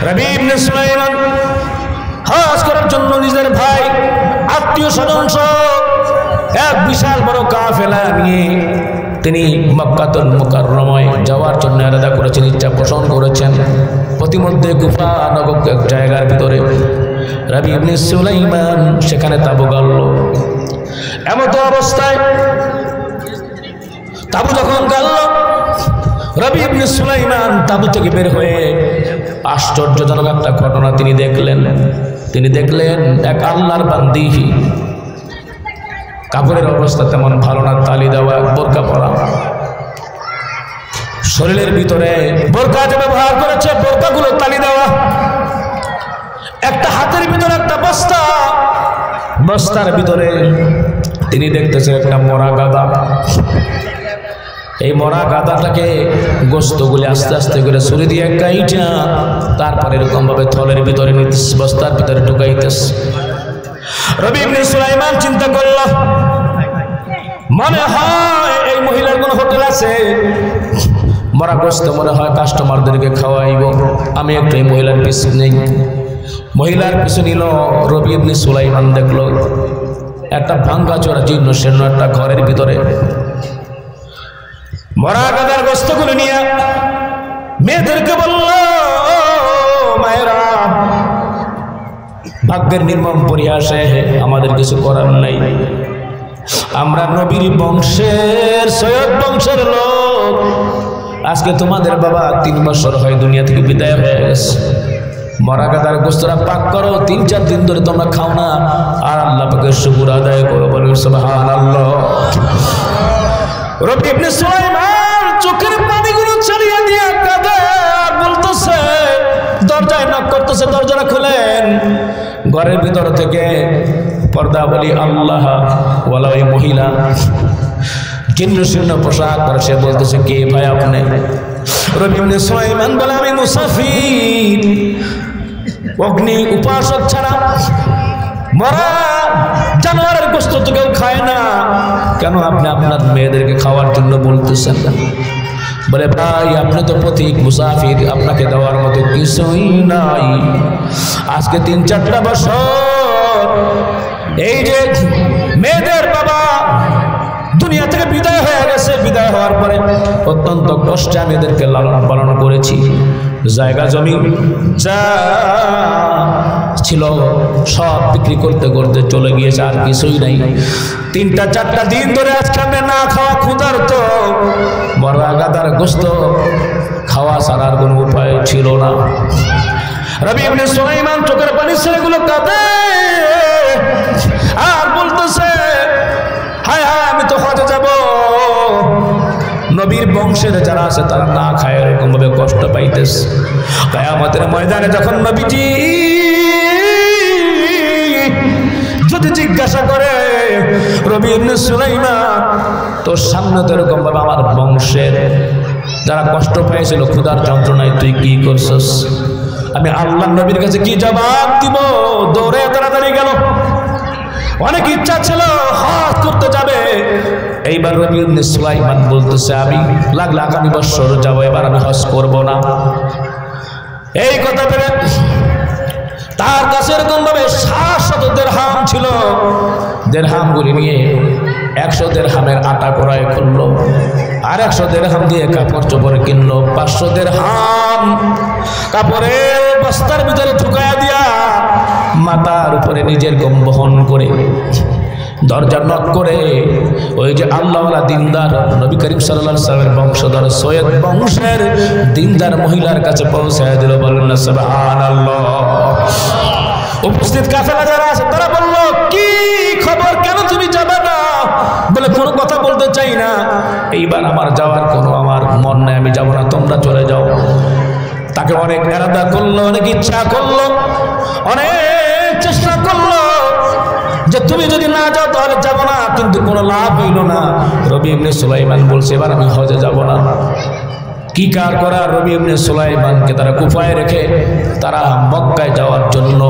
রবি ইবনে সুলাইমান হজ করার জন্য নিজের ভাই আত্মীয় স্বজন সহ এক বিশাল বড় কাফেলা নিয়ে তিনি মক্কাতুল মুকাররমায় যাওয়ার জন্য ইরাদা করেছেন, ইচ্ছা পোষণ করেছেন। প্রতিমধ্যে গুফা নামক এক জায়গার ভিতরে রবি ইবনে সুলাইমান সেখানে তাবু গাড়ল। এমত অবস্থায় তাবু যখন গাড়ল, রবি ইবনে সুলাইমান তাবু থেকে বের হয়ে আশ্চর্যজনক একটা ঘটনা তিনি দেখলেন। তিনি দেখলেন এক আল্লাহর বান্দি, কাপড়ের অবস্থা তেমন ভালো না, তালি দেওয়া, বোরকা পরা, শরীরের ভিতরে বোরকা যে ব্যবহার করেছে বোরকাগুলো তালি দেওয়া, একটা হাতের ভিতরে একটা বস্তা, বস্তার ভিতরে তিনি দেখতেছেন একটা মরা গাদা। এই মরা গাদাটাকে গোস্তগুলি আস্তে আস্তে করে ছুরি দিয়ে কাইটা তারপর এরকম ভাবে থলের ভিতরে নিতেছে, বস্তার ভিতরে ঢুকাইতেছে। রবি ইবনে সুলাইমান চিন্তা করল, মনে হয় এই মহিলার কোন হোটেল আছে, মরা গোস্ত মনে হয় কাস্টমারদেরকে খাওয়াইব, আমি একটু এই মহিলার পিছু নেই। মহিলার পিছু নিল। রবি ইবনে সুলাইমান দেখলো একটা ভাঙ্গা চোরা জীর্ণ শীর্ণ একটা ঘরের ভিতরে মরা গাদার গোস্তগুলো নিয়ে মেয়েদেরকে বলল, মায়েরা, ভাগ্যের নির্মম পরিহাসে আমাদের কিছু করার নাই, আমরা নবীর বংশের, সৈয়দ বংশের লোক, আজকে তোমাদের বাবা 3 বছর হয় দুনিয়া থেকে বিদায় হয়ে গেছে, মরা গাদার গোস্তরা পাক করো, 3-4 দিন ধরে তোমরা খাও না, আর আল্লাহ পাকের শুকর আদায় করো, বলো সুবহানাল্লাহ। রবি ইবনে সুলাইমান চোখের পানিগুলো ছাড়িয়ে দিয়ে কাঁদে আর বলতেছে, দরজায় নক করতেছে, দরজাটা খুলেন। ঘরের ভিতর থেকে পর্দা বলি আল্লাহ ওয়ালা ওই মহিলা জীর্ণ শীর্ণ পোশাক পরে সে বলতেছে, কে ভাই আপনি? রবি ইবনে সুলাইমান বলে, আমি মুসাফির, অগ্নি উপাসক ছাড়া মরা জানোয়ারের গোশত তো কেউ খায় না, কেন আপনি আপনার মেয়েদেরকে খাওয়ার জন্য বলতেছেন? বলে, ভাই আপনি তো পথিক মুসাফির, আপনাকে দেওয়ার মতো কিছুই নাই। আজকে 3-4টা বছর এই যে মেয়েদের বাবা দুনিয়া থেকে বিদায় হয়ে গেছে, বিদায় হওয়ার পরে অত্যন্ত কষ্টে আমি এদেরকে লালন পালন করেছি, জায়গা জমি যা ছিল সব বিক্রি করতে করতে চলে গিয়েছে, আর কিছুই নাই। 3-4টা দিন ধরে আজকে আমি না খাওয়া ক্ষুধার্ত, মরা গাদার গোশত খাওয়া ছাড়ার কোনো উপায় ছিল না। রবি ইবনে সুলাইমান চোখের পানি ছেলেগুলো কাঁদে আর বলতেছে, হায় হায়, আমি তো হজে যাব, নবীর বংশের যারা আছে তারা না খায় এরকম ভাবে কষ্ট পাইতেছে। কিয়ামতের ময়দানে যখন নবীজি যদি জিজ্ঞাসা করে, রবি ইবনে সুলাইমান তোর সামনে তো এরকম ভাবে আমার বংশের যারা কষ্ট পেয়েছিল ক্ষুধার যন্ত্রণায় তুই কি করছস, আমি আল্লাহ নবীর কাছে কি জবাব দিব? দৌড়ে তাড়াতাড়ি গেল। অনেক ইচ্ছা ছিল হজ করতে যাবে, এইবার রবি ইবনে সুলাইমান বলতেছে, আমি লাগলে আগামী বছর যাবো, এবার আমি হজ করব না। এই কথা ভেবে তার কাছে এরকম ভাবে 700 দিরহাম ছিল, দিরহামগুলি নিয়ে 100 দিরহামের আটা ক্রয় করলো, আর 100 দিরহাম দিয়ে কাপড় চোপড় কিনলো, 500 দিরহাম কাপড়ের বস্তার ভিতরে ঢুকায়া দিয়া মাথার উপরে নিজের গম বহন করে দরজা নক করে ওই যে আল্লাহওয়ালা দিনদার নবী করিম সাল্লাল্লাহু আলাইহি ওয়াসাল্লামের বংশধর সৈয়দ বংশের দিনদার মহিলার কাছে পৌঁছায় দিল। বলেন না সুবহানাল্লাহ। উপস্থিত কাফেলা যারা আছে তারা বলল, কি খবর, কেন তুমি যাবে না? বলে, কোনো কথা বলতে চাই না, এইবার আমার যাওয়ার কোনো আমার মন নেই, আমি যাব না, তোমরা চলে যাও। তাকে অনেক এরাদা করলো, অনেক ইচ্ছা করলো, অনেক চেষ্টা করলো যে তুমি যদি না যাও তাহলে যাবো না, কিন্তু কোনো লাভ হইল না। রবি ইবনে সুলাইমান বলছে, এবার আমি হজে যাব না। কি কার করা, রবি ইবনে সুলাইমানকে তারা কুফায় রেখে তারা মক্কায় যাওয়ার জন্য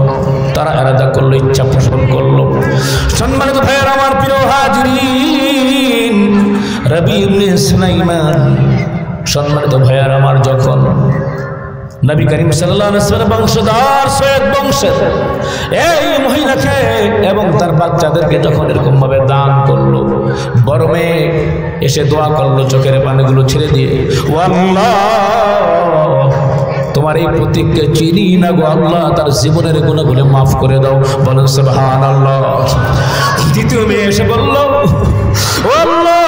তারা এরাদা করলো, ইচ্ছা পোষণ করলো। সম্মানিত ভাইয়ের আমার, প্রিয় হাজিরিন, রবি ইবনে সুলাইমান, সম্মানিত ভাইয়ের আমার, যখন নবী করিম সাল্লাল্লাহু আলাইহি ওয়াসাল্লাম বংশধর সৈয়দ বংশের এই মহিলাকে এবং তার বাচ্চাদেরকে যখন এরকম ভাবে দান করলো, বড় মেয়ে এসে দোয়া করলো চোখের পানিগুলো ছেড়ে দিয়ে, ও আল্লাহ তোমার এই প্রতীককে চিনি না গো আল্লাহ, তার জীবনের গুনাহগুলো মাফ করে দাও, বলেন সুবহানাল্লাহ। দ্বিতীয় মেয়ে এসে বলল, ও আল্লাহ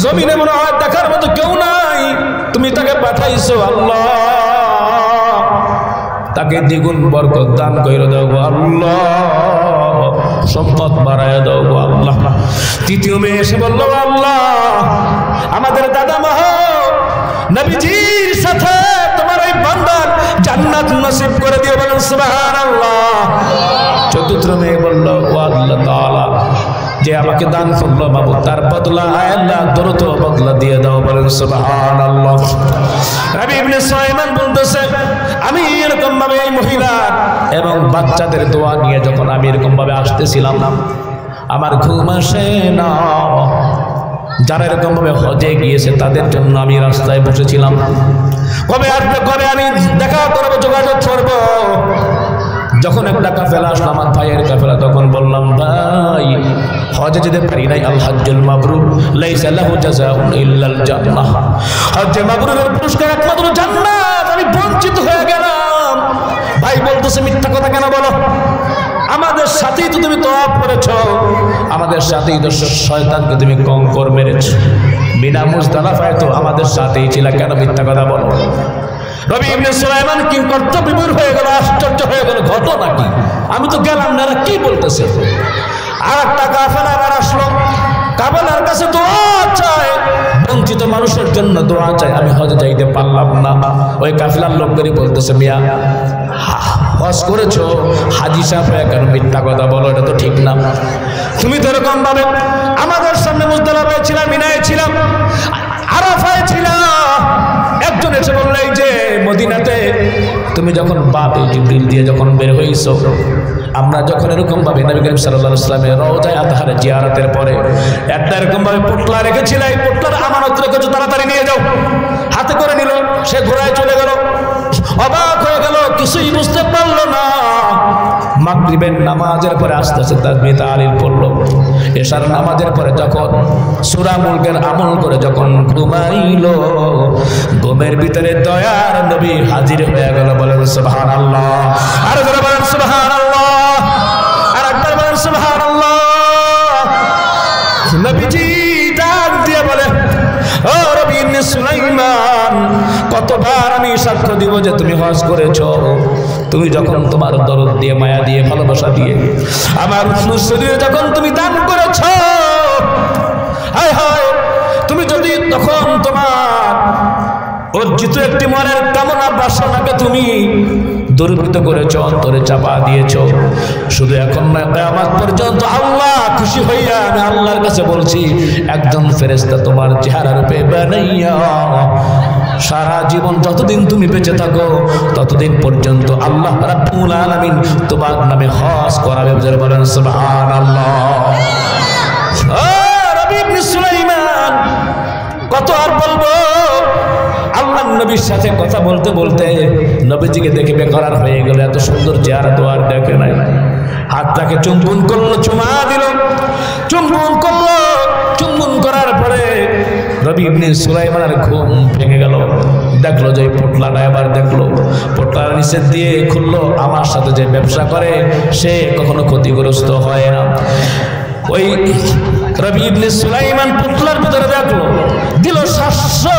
জমিনে মনে হয় দেখার মতো কেউ নাই, তুমি তাকে পাঠাইছো আল্লাহ, তাকে দ্বিগুণ বরকত দান করে দাও গো আল্লাহ, সম্পদ বাড়ায় দাও গো আল্লাহ। তৃতীয় মেয়ে এসে বলল, আল্লাহ আমাদের দাদা মা নবীজির সাথে তোমার এই বান্দার জান্নাত নসিব করে দিও, বলেন সুবহানাল্লাহ। চতুর্থ মেয়ে বলল, ও আল্লাহ তাআলা যে আমাকে দান করলো বাবু, তার বদলা আল্লাহ দ্রুত বদলা দিয়ে দাও, বলেন সুবহানাল্লাহ। রাবি ইবনে সুলাইমান বলতেছে, আমি এরকম ভাবে এই মহিলা এবং বাচ্চাদের দোয়া নিয়ে যখন আমি এরকম ভাবে আসতেছিলাম, আমার ঘুম আসে না। যারা এরকম ভাবে হজে গিয়েছে তাদের জন্য আমি রাস্তায় বসেছিলাম, কবে আসবে, কবে আমি দেখা করবো, যোগাযোগ করবো। যখন একটা কাফেলা আসলো, আমার ভাইয়ের কাফেলা, তখন বললাম, ভাই হজে যেতে পারি নাই, আল হজ্জুল মাবরুর লাইসা লাহু জাযাউন ইল্লাল জান্নাহ, হজ্জে মাবরুরের পুরস্কার একমাত্র জান্নাত, আমি বঞ্চিত হয়ে গেলাম। ভাই বলতেছে, মিথ্যা কথা কেন বলো, আমাদের সাথেই তো তুমি তওয়াফ করেছো, আমাদের সাথেই তো শয়তানকে তুমি কঙ্কর মেরেছো, বিনা মুজদালাফায় তো আমাদের সাথেই ছিল, কেন মিথ্যা কথা বলো। রবি ইবনে সুলাইমান কি কর্তব্যবিমূঢ় হয়ে গেল, আশ্চর্য হয়ে গেল, ঘটনা কি, আমি তো গেলাম না, কি বলতেছে। আর একটা কাফেলা আবার আসলো, কাফেলার কাছে দোয়া চায়, বঞ্চিত মানুষের জন্য দোয়া চায়, আমি হজে যাইতে পারলাম না। ওই কাফেলার লোকদেরই বলতেছে, মিয়া হজ করেছো, হাজি সাহেব হয়ে কেন মিথ্যা কথা বলো, এটা তো ঠিক না। তুমি তো এরকম ভাবে আমাদের সামনে মুজদালিফায় ছিলাম, মিনায় ছিলাম, আরাফায় ছিলাম, একজন এসে বলল, এই যে মদিনাতে তুমি যখন বাপে জিবরিল দিয়ে যখন বের হইছো, আমরা যখন এরকম ভাবে নবী করিম সাল্লাল্লাহু আলাইহি ওয়াসাল্লামের রওজায়ে আতহারে জিয়ারতের পরে একটা এরকম ভাবে পোটলা রেখেছিল, এই পোটলার আমানত রেখেছো, তাড়াতাড়ি নিয়ে যাও। হাতে করে নিল, সে ঘোড়ায় চলে গেল, অবাক হয়ে গেল, কিছুই বুঝতে পারলো না। মাগরিবের নামাজের পরে আস্তে আস্তে তাসবিহ তাহলিল পড়লো, এশার নামাজের পরে যখন সূরা মুলকের আমল করে যখন ঘুমাইলো, ঘুমের ভিতরে দয়ার নবী হাজির হয়ে গেল, বলেন সুবহানাল্লাহ। আর যারা বলেন সুবহানাল্লাহ, আর একবার বলেন সুবহানাল্লাহ। নবীজি ডাক দিয়ে বলে, ও রবি ইবনে সুলাইমান, কতবার আমি সাক্ষ্য দিব যে তুমি হজ করেছো, তুমি যখন তোমার দরদ দিয়ে, মায়া দিয়ে, ভালোবাসা দিয়ে আমার শরীরে যখন তুমি দান করেছো, হায় হায়, তুমি যদি তখন তোমার অর্জিত একটি মনের কামনা বাসনাকে তুমি দুর্বৃত্ত করেছো, অন্তরে চাপা দিয়েছো, শুধু এখন না, কিয়ামত পর্যন্ত আল্লাহ খুশি হইয়া, আমি আল্লাহর কাছে বলছি, একজন ফেরেশতা তোমার চেহারা রূপে বানাইয়া সারা জীবন যতদিন তুমি বেঁচে থাকো ততদিন পর্যন্ত আল্লাহ রাব্বুল আলামিন তোমার নামে হজ করাবে, বলেন সুবহানাল্লাহ। ও রবি ইবনে সুলাইমান, কত আর বলবো, আল্লাহর নবীর সাথে কথা বলতে বলতে নবীজিকে দেখে বেকরার হয়ে গেল, এত সুন্দর চেহারা তো আর দেখে নাই। হাতটাকে চুম্বন করলো, চুমা দিল, চুম্বন করলো, চুম্বন করার পরে রবি ইবনে সুলাইমানের ঘুম ভেঙে গেল, দেখলো যে পোটলাটা, এবার দেখলো পোটলার নিচে দিয়ে খুললো, আমার সাথে যে ব্যবসা করে সে কখনো ক্ষতিগ্রস্ত হয় না। ওই রবি ইবনে সুলাইমান পোটলার ভিতরে দেখলো, দিল 700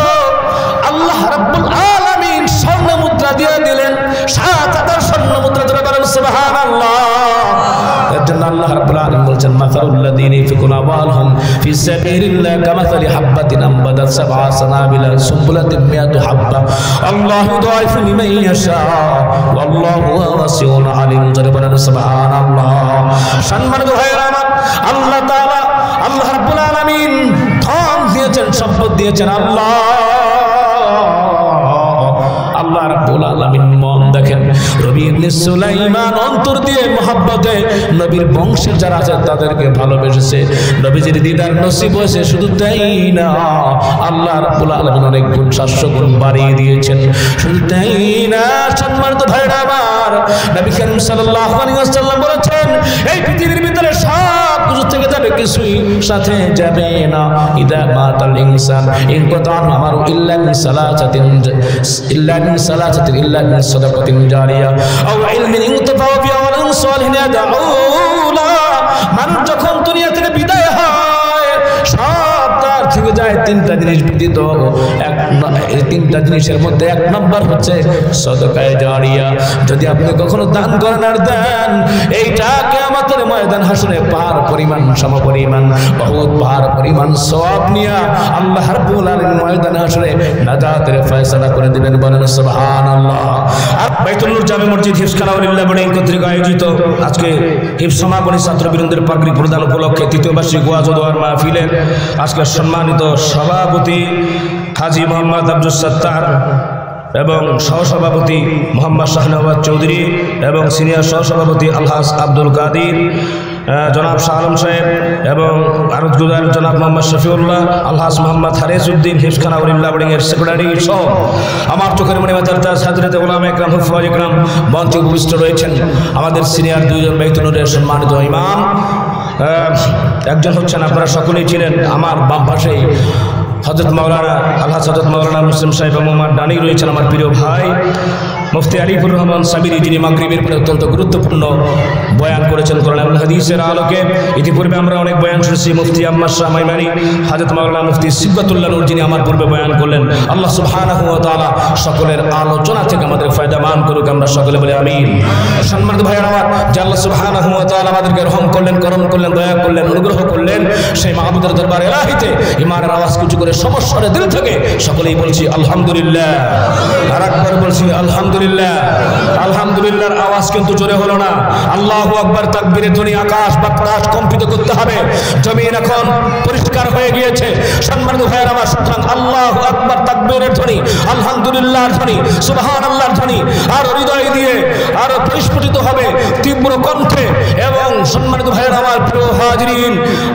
আল্লাহ রাব্বুল আলামিন স্বর্ণ মুদ্রা দিয়ে দিলেন, 7000 স্বর্ণ মুদ্রা ধরে বলেন সুবহানাল্লাহ। এর জন্য আল্লাহ রাব্বুল আলামিন বলছেন, মাসালুল্লাযীনা ইনফিকুনা আমওয়ালাহুম ফি সাবিলিল্লাহ কামাসালি হাববাতিন আনবাতাত সাবআ সানাবিলা সুম্বুলাতিন মিয়াতু হাব্বা আল্লাহু যুদাইফু লিমান ইয়াশা ওয়াল্লাহু ওয়াসিউন আলিম, ধরে বলেন সুবহানাল্লাহ। সম্মানিত ভাইরা আমার, আল্লাহ তাআলা, আল্লাহ রাব্বুল আলামিন ধন দিয়েছেন, সম্পদ দিয়েছেন, আল্লাহ আল্লাহ রাব্বুল আলামিন মন দেখেন রবি ইবনে সুলাইমান অন্তর দিয়ে মহব্বতে নবীর বংশের যারা আছে তাদেরকে ভালোবেসেছে নবীজির দিদার নসিব হয়েছে শুধু তাই না আল্লাহ রাব্বুল আলামিন অনেক গুণ 700 গুণ বাড়িয়ে দিয়েছেন শুধু তাই না সম্মানিত ভাইরা আমার নবী করিম সাল্লাল্লাহু আলাইহি ওয়াসাল্লাম বলেছেন এই পৃথিবীর ভিতরে সব কিছু থেকে যাবে কিছুই সাথে যাবে না ইদা মাতাল ইনসান ইন কাতান আমারু ইল্লা মিন সালাতাতিন ইল্লা মিন সাদাকাতিন জারিয়া আও ইলমিন ইনতাফা বিহি ওয়া আমালিন সালিহিন ইয়াদউলা মানুষ যখন দুনিয়া থেকে বিদায় হয় সব তার থেকে যায় তিনটা জিনিস ব্যতীত এই তিনটা জিনিসের মধ্যে এক নাম্বার হচ্ছে সাদাকায়ে জারিয়া যদি আপনি কখনো দান করেন আর দেন এইটা কিয়ামতের ময়দান হাসরে পাহাড় পরিমাণ সমপরিমাণ বহুত পাহাড় পরিমাণ সওয়াব নিয়ে আল্লাহ রাব্বুল আলামিন ময়দান হাসরে নাজাতের ফয়সালা করে দিবেন বলেন সুবহানাল্লাহ। আর বাইতুল নূর জামে মসজিদ হিফজ খানাউলিল্লাহ বোর্ডিং কর্তৃক আয়োজিত আজকে হিফজ সমাপনী ছাত্রবৃন্দের পাগড়ি প্রদান উপলক্ষে তৃতীয় বার্ষিক ওয়াজ ও দোয়ার মাহফিলের আজকে সম্মানিত সভাপতি হাজী মোহাম্মদ আব্দুল সত্তার এবং সহসভাপতি মোহাম্মদ শাহনওয়াজ চৌধুরী এবং সিনিয়র সহসভাপতি আলহাজ আব্দুল কাদির জনাব শাহ আলম সাহেব এবং আরজগুদার জনাব মোহাম্মদ শফিউল্লাহ আলহাজ মোহাম্মদ হারেসউদ্দিন হিফজ খানাউলিল্লাহ বোর্ডিংয়ের সেক্রেটারি সহ আমার চোখের মনে বাজার হাজরতে ওলামা একরাম হুফাজ একরাম মঞ্চে উপবিষ্ট রয়েছেন আমাদের সিনিয়র দুইজন বাইতুল নূরের সম্মানিত ইমাম একজন হচ্ছেন আপনারা সকলেই ছিলেন আমার বাম পাশেই হযরত মাওলানা আলহাজ হযরত মাওলানা মুসলিম সাহেব মোহাম্মদ ডানি রয়েছেন আমার প্রিয় ভাই মুফতি আরিফুর রহমান সাবিরি যিনি মাগরিবের পরে অত্যন্ত গুরুত্বপূর্ণ বয়ান করেছেন কোরআন এবং হাদিসের আলোকে ইতিপূর্বে আমরা অনেক বয়ান শুনেছি মুফতি আম্মার শাহ মাইমানি হযরত মাওলানা মুফতি সিবগাতুল্লাহ নূর যিনি আমার পূর্বে বয়ান করলেন আল্লাহ সুবহানাহু ওয়া তাআলা সকলের আলোচনা থেকে আমাদের ফায়দামান করুক আমরা সকলে বলি আমিন। সম্মানিত ভাইরা আমার যে আল্লাহ সুবহানাহু ওয়া তাআলা আমাদেরকে রহম করলেন করম করলেন দয়া করলেন অনুগ্রহ করলেন সেই মাহবুবের দরবারে ইলাহিতে ঈমানের আওয়াজ কিছু করে সমস্যার দিল থেকে সকলেই বলছি আলহামদুলিল্লাহ আর একবার বলছি আলহামদুলিল্লাহ আলহামদুলিল্লাহর আওয়াজ কিন্তু জোরে হলো না আল্লাহু আকবার তাকবীরের ধ্বনি আকাশ বাতাস কম্পিত করতে হবে জমিন এখন পরিষ্কার হয়ে গিয়েছে সম্মানিত ভাইরা আমার সুতরাং আল্লাহু আকবার তাকবীরের ধ্বনি আলহামদুলিল্লাহর ধ্বনি সুবহানাল্লাহর ধ্বনি আর হৃদয় দিয়ে আর পরিস্ফুটিত হবে তীব্র কণ্ঠে এবং সম্মানিত ভাইরা আমার প্রিয় হাজিরিন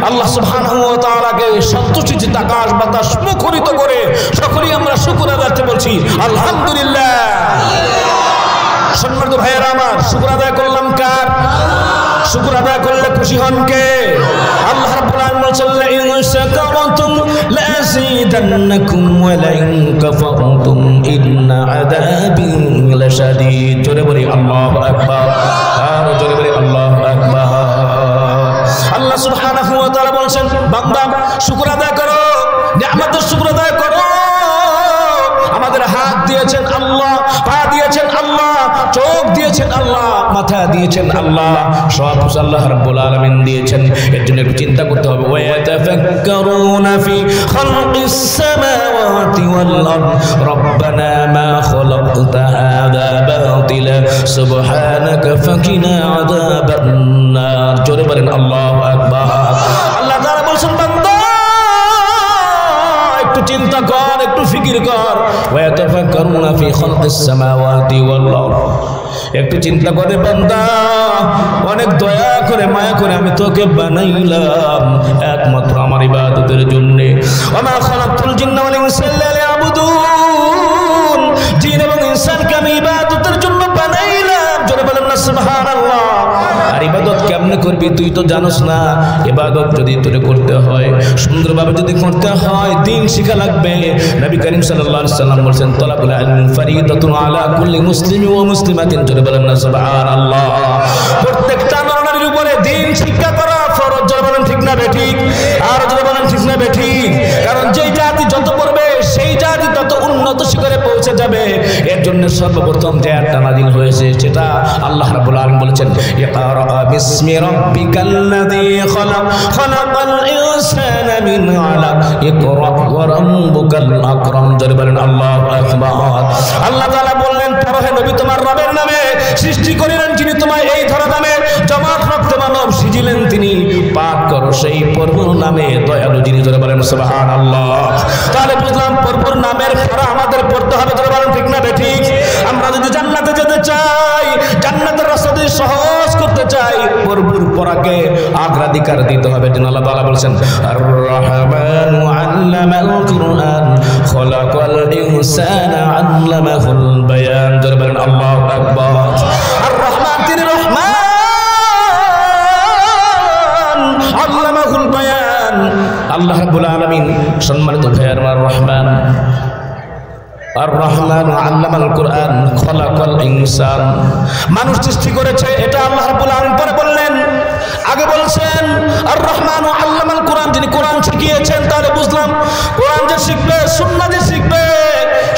আল্লাহ সুবহানাহু ওয়া তাআলাকে সন্তুষ্টিতে আকাশ বাতাস মুখরিত করে সকলেই আমরা শুকর আদায় করতে বলছি আলহামদুলিল্লাহ। সম্মানিত ভাইয়েরা আমার শুকর আদায় করলাম কার? শুকর আদায় করলে খুশি হন কে? আল্লাহ রাব্বুল আলামিন বলেছেন লা ইন শাকারতুম লাযিদান্নাকুম ওয়া লা ইন কাফারতুম ইন্না আযাবি লাশাদীদ। জোরে বলি আল্লাহু আকবার আর জোরে বলি আল্লাহু আকবার। আল্লাহ সুবহানাহু ওয়া তাআলা বলেছেন বান্দা শুকর আদায় করো নিয়ামতের শুকর আদায় করো। আমাদের হাত দিয়েছেন আল্লাহ পা দিয়েছেন আল্লাহ চোখ দিয়েছেন আল্লাহ মাথা দিয়েছেন আল্লাহ সব কিছু আল্লাহ রাব্বুল আলামিন দিয়েছেন এর জন্য একটু চিন্তা করতে হবে ওয়া ইয়াতাফাক্কারুনা ফি খালকিস সামাওয়াতি ওয়াল আরদ রব্বানা মা খালাকতা হাযা বাতিলা সুবহানাকা ফাকিনা আযাবান নার। জোরে বলেন আল্লাহু আকবার। আল্লাহ তাআলা বলেন বান্দা একটু চিন্তা কর একটু ফিকির কর ওয়া ইয়াতাফাক্কারুনা ফি খালকিস সামাওয়াতি ওয়াল আরদ একটু চিন্তা করে বান্দা অনেক দয়া করে মায়া করে আমি তোকে বানাইলাম একমাত্র আমার ইবাদতের জন্য ওয়া মা খালাকতুল জিন্না ওয়াল ইনসা ইল্লা লিয়াবুদুন জিন এবং ইনসানকে আমি ইবাদতের জন্য বানাইলাম। জোরে বলেন না সুবহানাল্লাহ। আর ইবাদত কেমনে করবি তুই তো জানোস না ইবাদত যদি তোরে করতে হয় সুন্দরভাবে যদি করতে হয় দিন শিখা লাগবে। নবী করিম সাল্লাল্লাহু আলাইহি সাল্লাম বলেছেন তালাবুল ইলমি ফরিদাতুন আলা কুল্লি মুসলিমিন ওয়া মুসলিমাতিন। জোরে বলেন না সুবহানাল্লাহ। প্রত্যেকটা নরনারীর উপরে দিন শিক্ষা করা ফরজ। জোরে বলেন ঠিক না বেঠিক? আর জোরে বলেন ঠিক না বেঠিক? কারণ যেই জাতি যত পড়বে সেই জাতি তত উন্নত শিখরে পৌঁছে যাবে। এর জন্য সর্বপ্রথম যে আয়াতটা নাযিল হয়েছে সেটা আল্লাহ রাব্বুল আলামিন বলেছেন ইকরা বিসমি রাব্বিকাল্লাযী খালাক খালাকাল ইনসানা মিন আলাক ইকরা ওয়া রাব্বুকাল আকরাম। জোরে বলেন আল্লাহু আকবার। আল্লাহ তাআলা বললেন পড়ো নবী তোমার রবের নামে সৃষ্টি করিলেন যিনি তোমায় এই ধরা নামে জমাট রক্ত মানব সিজিলেন তিনি পাক করো সেই প্রভুর নামে দয়ালু যিনি। জোরে বলেন সুবহানাল্লাহ। তাহলে বুঝলাম প্রভুর নামের পড়া আমাদের পড়তে হবে। জোরে বলেন ঠিক না বেঠিক? চাই, জান্নাতের রাস্তা যদি সহজ করতে চাই, ভরপুর পড়াকে অগ্রাধিকার দিতে হবে। যেন আল্লাহ তাআলা বলেছেন আর রহমানু আল্লামাল কুরআন খলাকাল ইনসানা আল্লামাহুল বায়ান। জোরে বলেন আল্লাহু আকবার। আর রহমান তিনি রহমান, আল্লামাহুল বায়ান। আল্লাহ রাব্বুল আলামিন সম্মানিত ভাইয়ার আমার রহমান, আর রহমান আল্লামাল কুরআন খলাকাল ইনসান, মানুষ সৃষ্টি করেছে, এটা আল্লাহ রাব্বুল আলামিন পরে বললেন। আগে বলছেন আর রহমান আল্লামাল কুরআন, যিনি কোরআন শিখিয়েছেন। তাহলে বুঝলাম কোরআন যে শিখবে, সুন্নাহ যে শিখবে,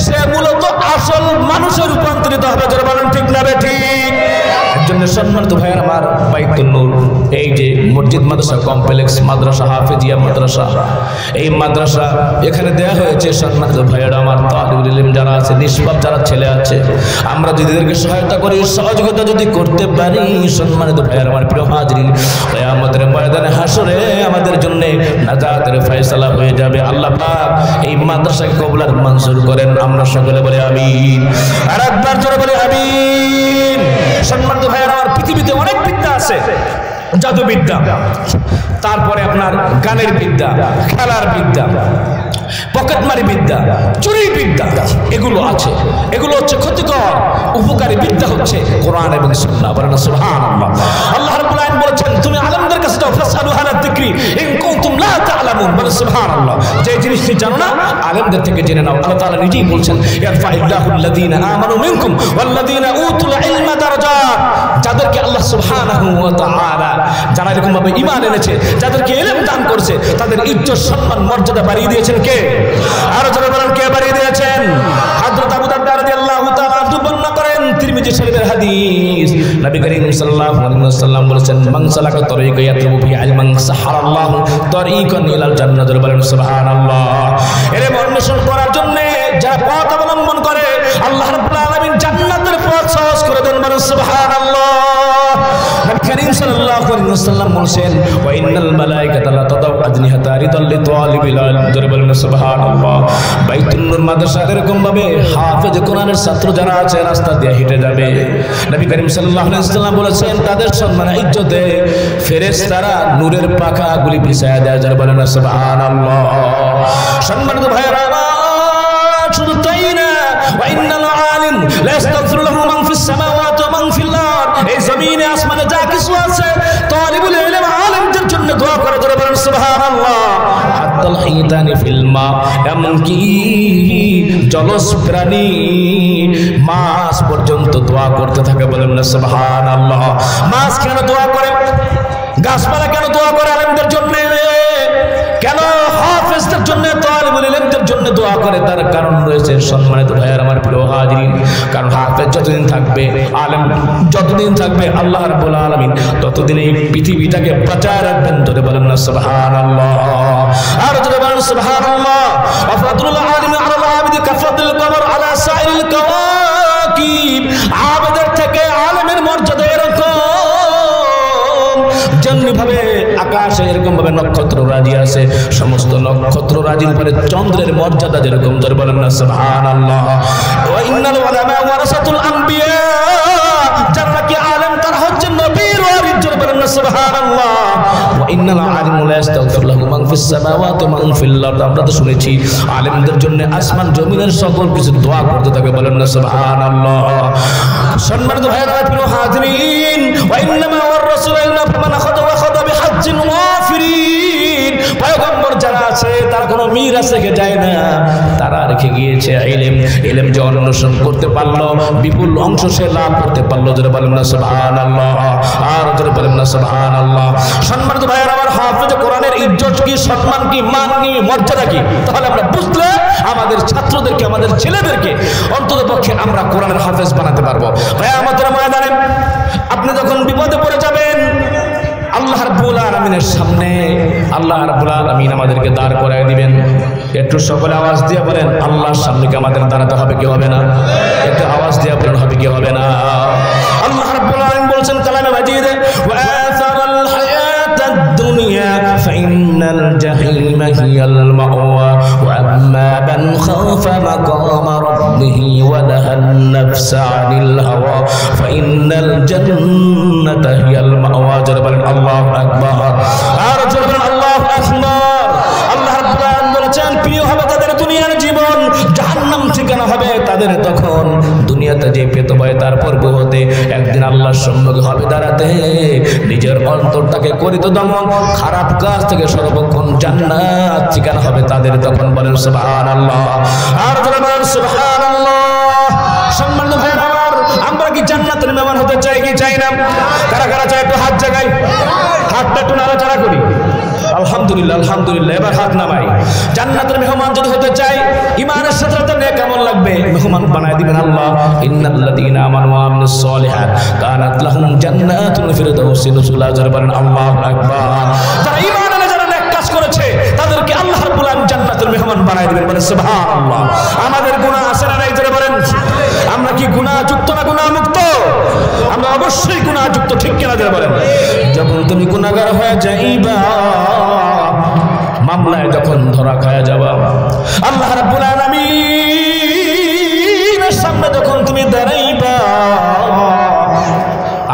সে মূলত আসল মানুষে রূপান্তরিত হবে। যারা বলেন ঠিক না ঠিক? এর জন্য সম্মানিত ভাইয়ের আমার, বাইতুন নূর এই যে মসজিদ মাদ্রাসা কমপ্লেক্স, মাদ্রাসা হাফেজিয়া মাদ্রাসা, এই মাদ্রাসা এখানে দেয়া হয়েছে। সম্মানিত ভাইয়েরা আমার, তালিবুল ইলম যারা আছে, নিষ্পাপ যারা ছেলে আছে, আমরা যদি এদেরকে সহায়তা করি, সহযোগিতা যদি করতে পারি, সম্মানিত ভাইয়েরা আমার, প্রিয় হাজরিন, কিয়ামতের ময়দানে হাসরে আমাদের জন্য নাজাতের ফয়সালা হয়ে যাবে। আল্লাহ পাক এই মাদ্রাসাকে কবুল আর মঞ্জুর করেন। আমরা সকলে বলি আমিন। আর একবার জোরে বলি আমিন। সম্মানিত ভাইয়েরা আমার, পৃথিবীতে অনেক বিদ্যা আছে, জাদু বিদ্যা, তারপরে আপনার গানের বিদ্যা, খেলার বিদ্যা, পকেটমারি বিদ্যা, চুরি বিদ্যা, এগুলো আছে। এগুলো হচ্ছে ক্ষতিকর। উপকারী বিদ্যা হচ্ছে কোরআন এবং সুন্নাহ। বলেন সুবহানাল্লাহ। আল্লাহ রাব্বুল আলামিন বলেছেন তুমি আলেমদের কাছে যাও, ফাসআলু আহলা যিকরি ইন কুনতুম লা তা'লামুন। বলেন সুবহানাল্লাহ। যে জিনিসটি জানো না, আলেমদের থেকে জেনে নাও। আল্লাহ তাআলা নিজেই বলছেন ইয়ারফাইল্লাহুল লাযীনা আমানু মিনকুম ওয়াল্লাযীনা উতুল ইলমা দারাজাত। যাদেরকে আল্লাহ সুবহানাহু ওয়া তাআলা, যারা এরকম ভাবে ঈমান এনেছে, যাদেরকে ইলম দান করেছে, তাদের ইজ্জত সম্মান মর্যাদা বাড়িয়ে দিয়েছেন কে? আরো যারা বলেন কে বাড়িয়ে দিয়েছেন? হযরত আবু দারদা রাদিয়াল্লাহু তাআলা বর্ণনা করেন, তিরমিজি শরীফের হাদিস, নবী করিম সাল্লাল্লাহু আলাইহি ওয়াসাল্লাম বলেছেন মান সালাকা তরিকা ইয়াতলুবু ফি ইলমান সাহারাল্লাহু তরিকান ইলাল জান্নাহ। বলেন সুবহানাল্লাহ। এর অন্বেষণ করার জন্য যারা পথ অবলম্বন করে, আল্লাহ রাব্বুল আলামিন জান্নাতের পথ সহজ করে দেন। বলেন সুবহানাল্লাহ। নবী করিম সাল্লাল্লাহু আলাইহি ওয়াসাল্লাম বলেছেন ওয়া ইন্নাল মালায়েকাতা লা তাদাউ আজনিহাতা রিদাল লিতালিবিল ইলম। বলেন সুবহানাল্লাহ। বাইতুন নূর মাদ্রাসার এরকম ভাবে হাফেজ কোরআনের ছাত্র যারা আছে, রাস্তা দিয়ে হেঁটে যাবে। নবী করিম সাল্লাল্লাহু আলাইহি ওয়াসাল্লাম বলেছেন তাদের সম্মান ইজ্জতে ফেরেশতারা নূরের পাখাগুলি বিছায়া দেয়। যারা বলেন সুবহানাল্লাহ। সম্মানিত ভাইরা, শুধু তাই না, ওয়া ইন্নাল আলিম লা ইস্তাগফিরু লাহু মান ফিস সামাওয়াতি ওয়া মান ফিল আরদ। এই জমিনে আসমানে যা কিছু আছে, তালিবুল ইলম আলেমদের জন্য দোয়া করে। যারা বলেন সুবহানাল্লাহ। হাত্তাল হিতানি ফিল মা, এমনকি জলজ প্রাণী মাছ পর্যন্ত দোয়া করতে থাকে। বলেন না সুবহানাল্লাহ। মাছ কেন দোয়া করে? গাছপালা কেন দোয়া করে আলেমদের জন্য? কেন হাফেজদের জন্য, তালিবুল ইলমদের জন্য দোয়া করে? তার কারণ রয়েছে। সম্মানিত ভাইয়ার আমার, প্রিয় হাজিরিন, কারণ হাফেজ যতদিন থাকবে, আলেম যতদিন থাকবে, আল্লাহ রাব্বুল আলামিন ততদিন এই পৃথিবীটাকে বাঁচায় রাখবেন। ধরে বলেন না সুবহানাল্লাহ। আর ধরে বলেন সুবহানাল্লাহ। আফাদুল আলিম আলাল আবিদি কাফাদুল কমর আলা সাইরিল কাওয়াকিব। আবেদের থেকে আলেমের মর্যাদা এরকম, যেমনি ভাবে আকাশে এরকম ভাবে নক্ষত্র রাজি আছে, সমস্ত নক্ষত্র রাজির উপরে চন্দ্রের মর্যাদা যেরকম। ধরে বলেন না সুবহানাল্লাহ। ওয়া ইন্নাল উলামা ওয়ারাসাতুল আম্বিয়া, যারা নাকি আলেম তারা হচ্ছে নবীর ওয়ারিস। ধরে বলেন না সুবহানাল্লাহ। ওয়া ইন্নাল আলিমু লা ইস্তাগফিরু লাহু মান ফিস সামাওয়াতি ওয়া মান ফিল আরদ। আমরা তো শুনেছি আলেমদের জন্য আসমান জমিনের সকল কিছু দোয়া করতে থাকে। বলেন না সুবহানাল্লাহ। সম্মানিত ভাইরা, প্রিয় হাজিরিন, ওয়া ইন্নামা ওয়ার রাসূলু ইল্লা মান আখাযা ওয়া খাযা বিহাজ্জিন ওয়াফিরিন। পয়গম্বর যারা আছে তারা কোনো মিরাস রেখে যায় না, তারা রেখে গিয়েছে ইলম। ইলম যে অন্বেষণ করতে পারলো, বিপুল অংশ সে লাভ করতে পারলো। যারা বলেন না সুবহানাল্লাহ। আর যারা বলেন না সুবহানাল্লাহ। সম্মানিত ভাইরা আমার, হাফেজ কোরআনের ইজ্জত কি, সম্মান কি, মান কি, মর্যাদা কি? তাহলে আমরা বুঝলে আমাদের ছাত্রদেরকে, আমাদের ছেলেদেরকে অন্তত পক্ষে আমরা কোরআনের হাফেজ বানাতে পারবো। ভাই আমাদের ময়দানে আপনি যখন বিপদে পড়ে যাবেন, আল্লাহ রাব্বুল আলামিনের সামনে আল্লাহ রাব্বুল আলামিন আমাদেরকে দাঁড় করায় দিবেন। একটু সকলে আওয়াজ দিয়ে বলেন, আল্লাহর সামনে কি আমাদের দাঁড়াতে হবে কি হবে না? একটু আওয়াজ দিয়ে বলেন, হবে কি হবে না? আল্লাহ রাব্বুল আলামিন বলেছেন কালামে মাজিদে, ওয়া আসারাল হায়াতাদ দুনিয়া ফাইন্নাল জাহিমা হিয়াল মাওয়া ওয়া আম্মা মান খাফা মাকামা فضله ونهى النفس عن الهوى فإن الجنة هي المأوى جرب الله أكبر جرب الله أكبر الله رب العالمين বলেছেন প্রিয় হবে তাদের দুনিয়ার জীবন জাহান্নাম ঠিকানা হবে তাদের তখন দুনিয়াতে যে পেতে হয় তারপর হতে একদিন আল্লাহর সম্মুখে হবে দাঁড়াতে নিজের অন্তরটাকে করিত দমন খারাপ কাজ থেকে সর্বক্ষণ জান্নাত ঠিকানা হবে তাদের তখন বলেন সুবহানাল্লাহ আর বলেন সুবহানাল্লাহ সম্মানিত ভাইরা আমার আমরা কি জান্নাতের মেহমান হতে চাই কি চাই না কারা কারা চাই একটু হাত জাগাই হাতটা একটু নাড়াচাড়া করি আলহামদুলিল্লাহ আলহামদুলিল্লাহ এবার হাত নামাই জান্নাতের মেহমান যদি হতে চাই ঈমানের সাথে সাথে নেক কেমন লাগবে মেহমান বানায় দিবেন আল্লাহ ইন্নাল্লাযীনা আমানু ওয়া আমিলুস সালিহাত কানাত লাহুম জান্নাতুল ফিরদাউসি নুজুলা বলেন আল্লাহু আকবার যারা ঈমান আনে যারা নেক কাজ করেছে তাদেরকে আল্লাহ রাব্বুল আলামিন জান্নাতের মেহমান বানায় দিবেন বলেন সুবহানাল্লাহ আমাদের গুনাহ আছে না নাই যারা বলেন আমরা কি গুনাহযুক্ত না গুনাহমুক্ত আমরা অবশ্যই গুনাহযুক্ত ঠিক কিনা যারা বলেন যখন তুমি গুনাহগার হয়ে যাইবা মামলায় যখন ধরা খায়া যাবা আল্লাহ রাব্বুল আলামিনের সামনে যখন তুমি দাঁড়াইবা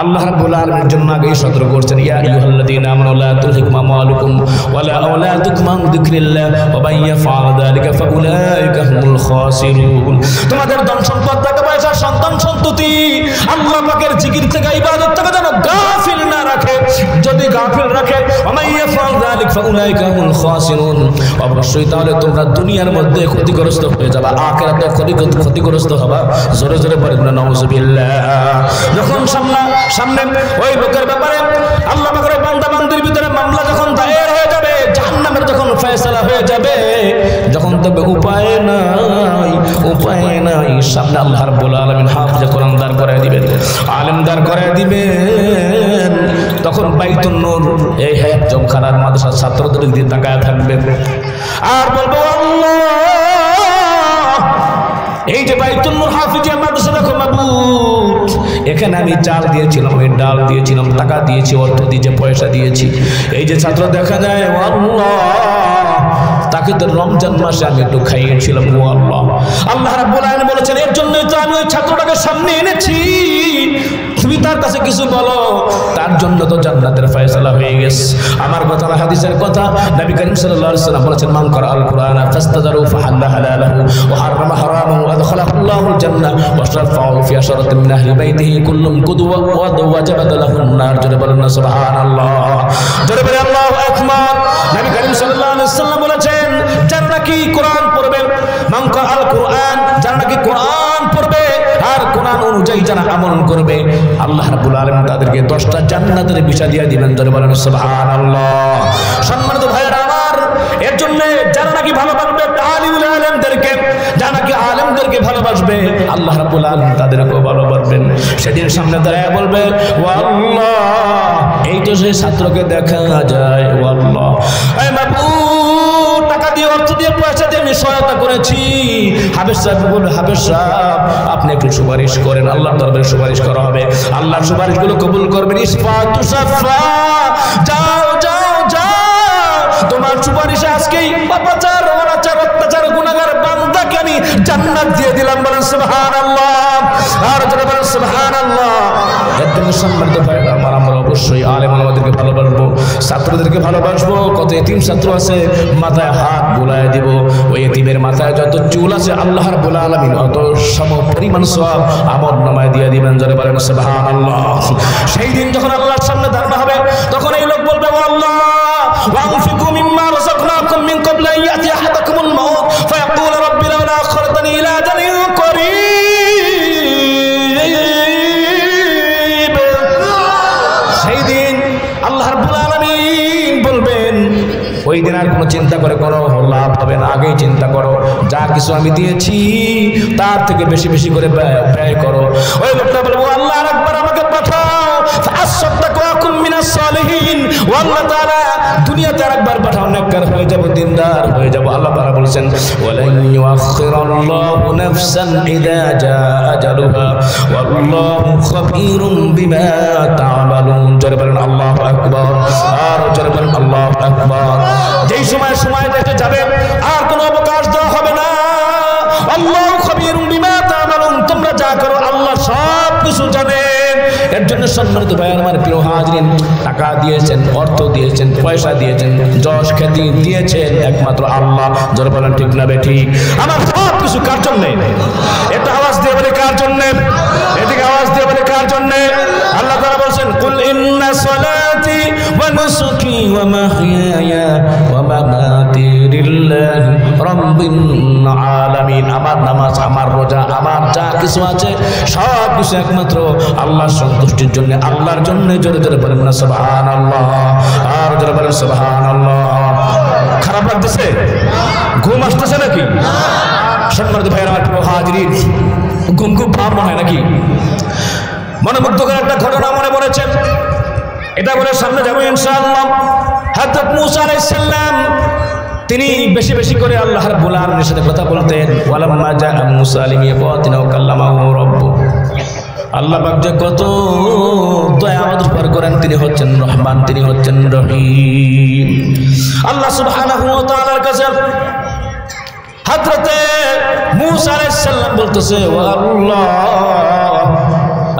আল্লাহ রাব্বুল আলামিনের জন্য আগেই সতর্ক করছেন ইয়া আইয়ুহাল্লাযীনা আমানু লা তুলহিকুম আমওয়ালুকুম ওয়ালা আওলাদুকুম আন যিকরিল্লাহ ওয়া মান ইয়াফআল যালিকা ফাউলাইকা হুমুল খাসিরুন তোমাদের ধন সম্পদ টাকা পয়সা সন্তান সন্ততি আল্লাহ পাকের জিকির থেকে ইবাদত থেকে যেন গাফিল না রাখে যদি গাফিল রাখে ওয়া মান ইয়াফআল যালিকা ফাউলাইকা হুমুল খাসিরুন অবশ্যই তাহলে তোমরা দুনিয়ার মধ্যে ক্ষতিগ্রস্ত হয়ে যাবে আখিরাতে ক্ষতিগ্রস্ত হবে জোরে জোরে বলেন নাউযুবিল্লাহ যখন সামনে ওই লোকের ব্যাপারে আল্লাহ পাকের বান্দা বান্দির ভিতরে মামলা যখন দায়ের হয়ে যাবে জাহান্নামের যখন ফয়সালা হয়ে যাবে যখন তবে উপায় নাই সামনে আল্লাহ রাব্বুল আলামিন হাফেজে কোরআন দাঁড় করায় দিবেন আলেম দাঁড় করায় দিবেন তখন বাইতুন নূর এই জমখানার মাদ্রাসার ছাত্রদের দিকে তাকায় থাকবে আর বলবো আল্লাহ এই যে বাইতুল নূর হাফিজিয়া মাদ্রাসা দেখো মাবুদ এখানে আমি চাল দিয়েছিলাম ওই ডাল দিয়েছিলাম টাকা দিয়েছি অর্থ দিয়েছি পয়সা দিয়েছি এই যে ছাত্র দেখা যায় আল্লাহ তাকে তো রমজান মাসে আমি একটু খাইয়েছিলাম ও আল্লাহ আল্লাহ রাব্বুল আলামিন বলেছেন এর জন্যই তো আমি ওই ছাত্রটাকে সামনে এনেছি তুমি তার কাছে কিছু বলো তার জন্য তো জান্নাতের ফয়সালা হয়ে গেছে আমার কথা না হাদিসের কথা নবী করিম সাল্লাল্লাহু আলাইহি ওয়াসাল্লাম বলেছেন মান করা আল কুরআন ফাস্তাদারু ফাহাল্লা হালালাহু ওয়া হারামা হারামাহু ওয়া আদখালাহু আল্লাহুল জান্নাহ ওয়া শাফাউ ফি আশরাতিন মিন আহলি বাইতিহি কুল্লুম কুদওয়া ওয়া ওয়াজাবাত লাহুন নার জোরে বলেন না সুবহানাল্লাহ জোরে বলেন আল্লাহু আকবার নবী করিম সাল্লাল্লাহু আলাইহি ওয়াসাল্লাম বলেছেন যারা নাকি কোরআন পড়বে মান করা আল কুরআন যারা নাকি কোরআন পড়বে আর কোরআন অনুযায়ী যারা আমল করবে আল্লাহ রাব্বুল আলামিন তাদেরকে 10টা জান্নাতের ভিসা দিয়ে দিবেন জোরে বলেন সুবহানাল্লাহ সম্মানিত ভাইরা আমার এর জন্য যারা নাকি ভালোবাসবে আলিমুল আলেমদেরকে যারা নাকি আলেমদেরকে ভালোবাসবে আল্লাহ রাব্বুল আলামিন তাদেরকেও ভালোবাসবেন সেদিন সামনে দাঁড়ায় বলবে ও আল্লাহ এই তো সেই ছাত্রকে দেখা যায় ও আল্লাহ এই মাবুদ টাকা দিয়ে অর্থ দিয়ে পয়সা দিয়ে আমি সহায়তা করেছি হাফেজ সাহেব বলবে হাফেজ সাহেব আপনি একটু সুপারিশ করেন আল্লাহর দরবারে সুপারিশ করা হবে আল্লাহর সুপারিশগুলো কবুল করবেন ইসফা তুসাফা যাও যাও যাও তোমার সুপারিশে আজকেই পাপাচার অনাচার অত্যাচার গুনাহগার বান্দাকে আমি জান্নাত দিয়ে দিলাম বলেন সুবহানাল্লাহ আর যারা বলেন সুবহানাল্লাহ একদম সম্মানিত ভাইরা আমার আমরা অবশ্যই আলেম ওলামাদেরকে ভালোবাসবো ছাত্রদেরকে ভালোবাসবো কত এতিম ছাত্র আছে মাথায় হাত বুলায় দিব ওই এতিমের মাথায় যত চুল আছে আল্লাহ রাব্বুল আলামিন অত সম পরিমাণ সওয়াব আমল নামায় দিয়ে দিবেন যারা বলেন সুবহানাল্লাহ সেই দিন যখন আল্লাহর সামনে দাঁড়ানো হবে তখন এই লোক বলবে ও আল্লাহ ওয়ানফিকু মিম্মা রাযাকনাকুম মিন ক্বাবলি আন ইয়াতি আহাদাকুমুল মাউত ফায়াকুলু রাব্বি লাউলা আখখারতানি ইলা আজালিন করিব সেই দিন আল্লাহ রাব্বুল আলামিন বলবেন ওই দিন আর কোনো চিন্তা করে কোনো লাভ হবে না আগেই চিন্তা করো যা কিছু আমি দিয়েছি তার থেকে বেশি বেশি করে ব্যয় করো ওই লোকটা বলবো আল্লাহ আকবার আমাকে পাঠাও ফাআসসাদদাকু আকুম মিনাস সালিহিন ও আল্লাহ তাআলা দুনিয়াতে আরেকবার পাঠাও নেককার হয়ে যাব দিনদার হয়ে যাব আল্লাহ তাআলা বলেন ওয়ালান ইউআখিরাল্লাহু নাফসান ইযা জাআ আজালুহা ওয়াল্লাহু খাবীরুম বিমা তা'মালুন জোরে বলেন আল্লাহু আকবার আর জোরে বলেন আল্লাহু আকবার যেই সময় যেতে যাবে আর কোনো অবকাশ দেওয়া হবে না আল্লাহু খাবীরুম বিমা এর জন্য সম্মানিত ভাই আমার প্রিয় হাজরিন, টাকা দিয়েছেন, অর্থ দিয়েছেন, পয়সা দিয়েছেন, যশ খ্যাতি দিয়েছেন একমাত্র আল্লাহ। জোরে বলেন ঠিক না বেঠিক? আমার সব কিছু কার জন্যে? এটা আওয়াজ দিয়ে বলে কার জন্যে? এদিকে আওয়াজ দিয়ে বলে কার জন্যে? আল্লাহ তাআলা বলেন, কুল ইন্না সলাতি ওয়া নুসুকি ওয়া মাহইয়ায়া ওয়া মামাতি লিল্লাহি রাব্বিল আলামিন। আমার নামাজ, আমার রোজা, আমার যা কিছু আছে সব কিছু একমাত্র আল্লাহর সন্তুষ্টির জন্য, আল্লাহর জন্য। জোরে জোরে বলেন না সুবহানাল্লাহ, আর জোরে বলেন সুবহানাল্লাহ। খারাপ লাগতেছে? ঘুম আসতেছে নাকি? সম্মানিত ভাইয়েরা আমার প্রিয় হাজরিন, ঘুম খুব ভাব হয় নাকি? মনোমুগ্ধকর একটা ঘটনা মনে পড়েছে, এটা বলে সামনে যাবো ইনশাআল্লাহ। হযরত মূসা আলাইহিস সালাম তিনি বেশি বেশি করে আল্লাহ রাব্বুল আলামিনের সাথে কথা বলতেন। ওয়ালাম্মা জাআ মূসা লিমিকাতিনা ওয়া কাল্লামাহু রাব্বুহু। আল্লাহ পাক যে কত দয়া আমাদের উপর করেন, তিনি হচ্ছেন রহমান, তিনি হচ্ছেন রহিম। আল্লাহ সুবহানাহু ওয়া তাআলার কাছে হযরতে মূসা আলাইহিস সালাম বলতেছে, ও আল্লাহ,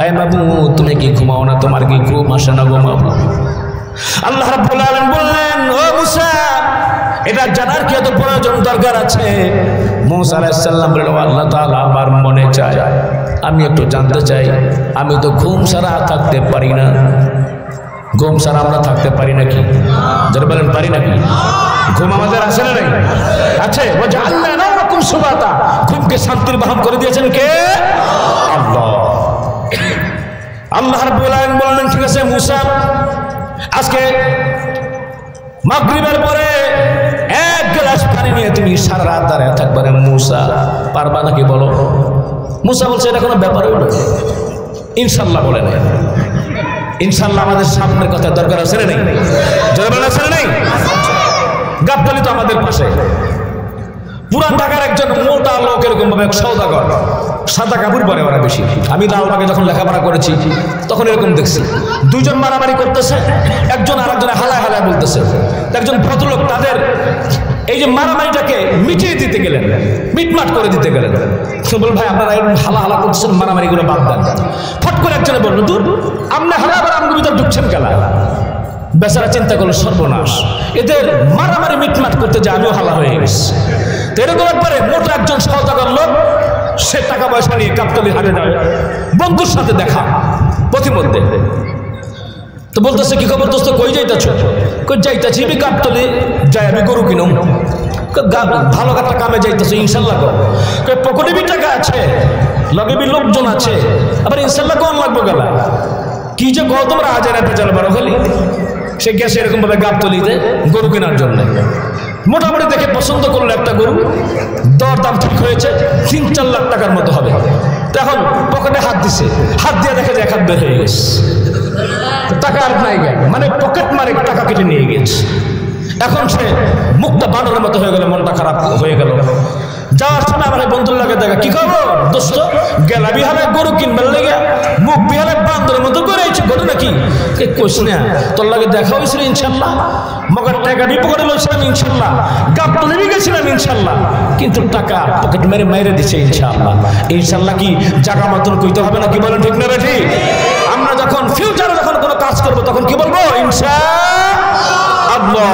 আয় মাবুদ, তুমি কি ঘুমাও না? তোমার কি ঘুম আসে না? ঘুমাও। আল্লাহ রাব্বুল আলামিন বললেন, ও মূসা, এটা জানার কি এত প্রয়োজন দরকার আছে? মূসা আলাইহিস সালাম বললেন, আল্লাহ তাআলা, আমার মনে চায়, আমি একটু জানতে চাই, আমি তো ঘুম ছাড়া থাকতে পারি না। ঘুম ছাড়া আমরা থাকতে পারি নাকি? যারা বলেন পারি নাকি? ঘুম আমাদের আছে না নাই? আছে। ওয়াজআলনা নাওমাকুম সুবাতা, ঘুমকে শান্তির বাহন করে দিয়েছেন কে? আল্লাহ। আল্লাহ রাব্বুল আলামিন বললেন, ঠিক আছে মূসা, আজকে মাগরিবের পরে এক গ্লাস পানি নিয়ে তুমি সারা রাত দাঁড়িয়ে থাকবে। মূসা, পারবা নাকি বলো? মূসা বলছে, এটা কোনো ব্যাপার হইল? ইনশাল্লাহ বলে নাই। ইনশাল্লাহ আমাদের সামনের কথা দরকার আছে না নেই? যারা বলেন আছে না নেই? গাবতলী তো আমাদের পাশে। পুরান ঢাকার একজন মোটা লোক, এরকম ভাবে সওদাগর, সাদা কাপড় পরে ওরা বেশি। আমি লালবাগে যখন লেখাপড়া করেছি তখন এরকম দেখছি, দুইজন মারামারি করতেছে, একজন আরেকজনে হালায় হালায় বলতেছে। একজন ভদ্রলোক তাদের এই যে মারামারিটাকে মিটিয়ে দিতে গেলেন, মিটমাট করে দিতে গেলেন। বল, ভাই আপনারা এরকম হালা হালা করছেন, মারামারিগুলো বাদ দেন। ফট করে একজনে বলল, দূর, আপনি হালা আবার আমগো ভিতর ঢুকছেন কেলা? বেচারা চিন্তা করলো, সর্বনাশ, এদের মারামারি মিটমাট করতে যে আমিও হালা হয়ে গেছি। তো এরকম একবারে মোটা একজন সওদাগর লোক, সে টাকা পয়সা নিয়ে গাবতলীর হাটে যাবে, বন্ধুর সাথে দেখা পথিমধ্যে। তো বলতেছে, কি খবর দোস্ত, কই যাইতেছ? কই যাইতেছি আমি গাবতলী, যাই আমি গরু কিনুম। ভালো একটা কামে যাইতেছে, ইনশাল্লাহ কর। পকেটে বি টাকা আছে, লগে বি লোকজন আছে, আবার ইনশাল্লাহ কোন লাগবো গেলা? কি যে কো তোমরা হাজার পেঁচাল বারো খালি। সে গেছে এরকম ভাবে গাবতলীতে গরু কেনার জন্য। মোটামুটি দেখে পছন্দ করলো একটা গরু, দর দাম ঠিক হয়েছে, ৩-৪ লাখ টাকার মতো হবে। এখন পকেটে হাত দিছে, হাত দিয়ে দেখে যে এক হাত বের হয়ে গেছে, টাকা আর নাই গায়ে, মানে পকেট মারে টাকা কেটে নিয়ে গেছে। এখন সে মুখটা বানরের মতো হয়ে গেল, মনটা খারাপ হয়ে গেল। যাওয়ার সময় আমার বন্ধুর লাগে দেখা, কি খবর দোস্ত, গেলা বিহালে গরু কিনবার লেগে মুখ বিহালে বান্দরের মতো করে গরু নাকি? কোস না, তোর লাগে দেখা হয়েছিল ইনশাল্লাহ, মগর টাকা বিপদে লইছিলাম ইনশাল্লাহ, গাবতলী গেছিলাম ইনশাল্লাহ, কিন্তু টাকা পকেট মেরে মেরে দিছে ইনশাল্লাহ। ইনশাল্লাহ কি জায়গা মতন কইতে হবে না? কি বলেন ঠিক না বেঠি? আমরা যখন ফিউচারে যখন কোনো কাজ করবো তখন কি বলবো? ইনশাআল্লাহ।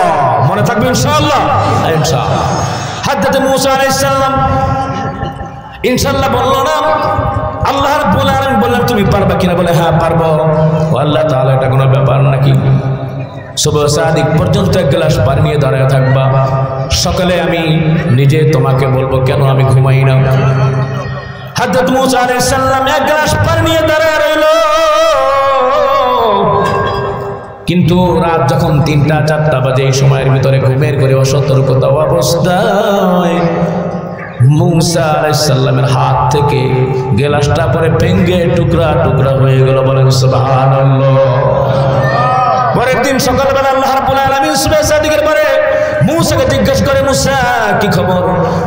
মনে থাকবে ইনশাআল্লাহ। ইনশাআল্লাহ। হযরত মূসা আলাইহিস সালাম ইনশাআল্লাহ বললো না। আল্লাহ রাব্বুল আলামিন বললেন, তুমি পারবা কিনা? বলে, হ্যাঁ পারবো। ও আল্লাহ তাআলা, এটা কোনো ব্যাপার নাকি? সুবহ সাদিক পর্যন্ত এক গ্লাস পানি নিয়ে দাঁড়ায় থাকবা, সকালে আমি নিজে তোমাকে বলবো কেন আমি ঘুমাই না। হযরত মূসা আলাইহিস সালাম এক গ্লাস পানি নিয়ে দাঁড়ায় রইল। কিন্তু রাত যখন ৩টা-৪টা বাজে, এই সময়ের ভিতরে ঘুমের করে অসতর্কতা অবস্থায় মূসা আলাইহিস সালামের হাত থেকে গ্লাসটা পরে ভেঙে টুকরা টুকরা হয়ে গেল। বলেন সুবহানাল্লাহ। পরের দিন সকালবেলা আল্লাহ রাব্বুল আলামিন সুবহ সাদিকের পরে মূসাকে জিজ্ঞেস করে, মূসা কি খবর?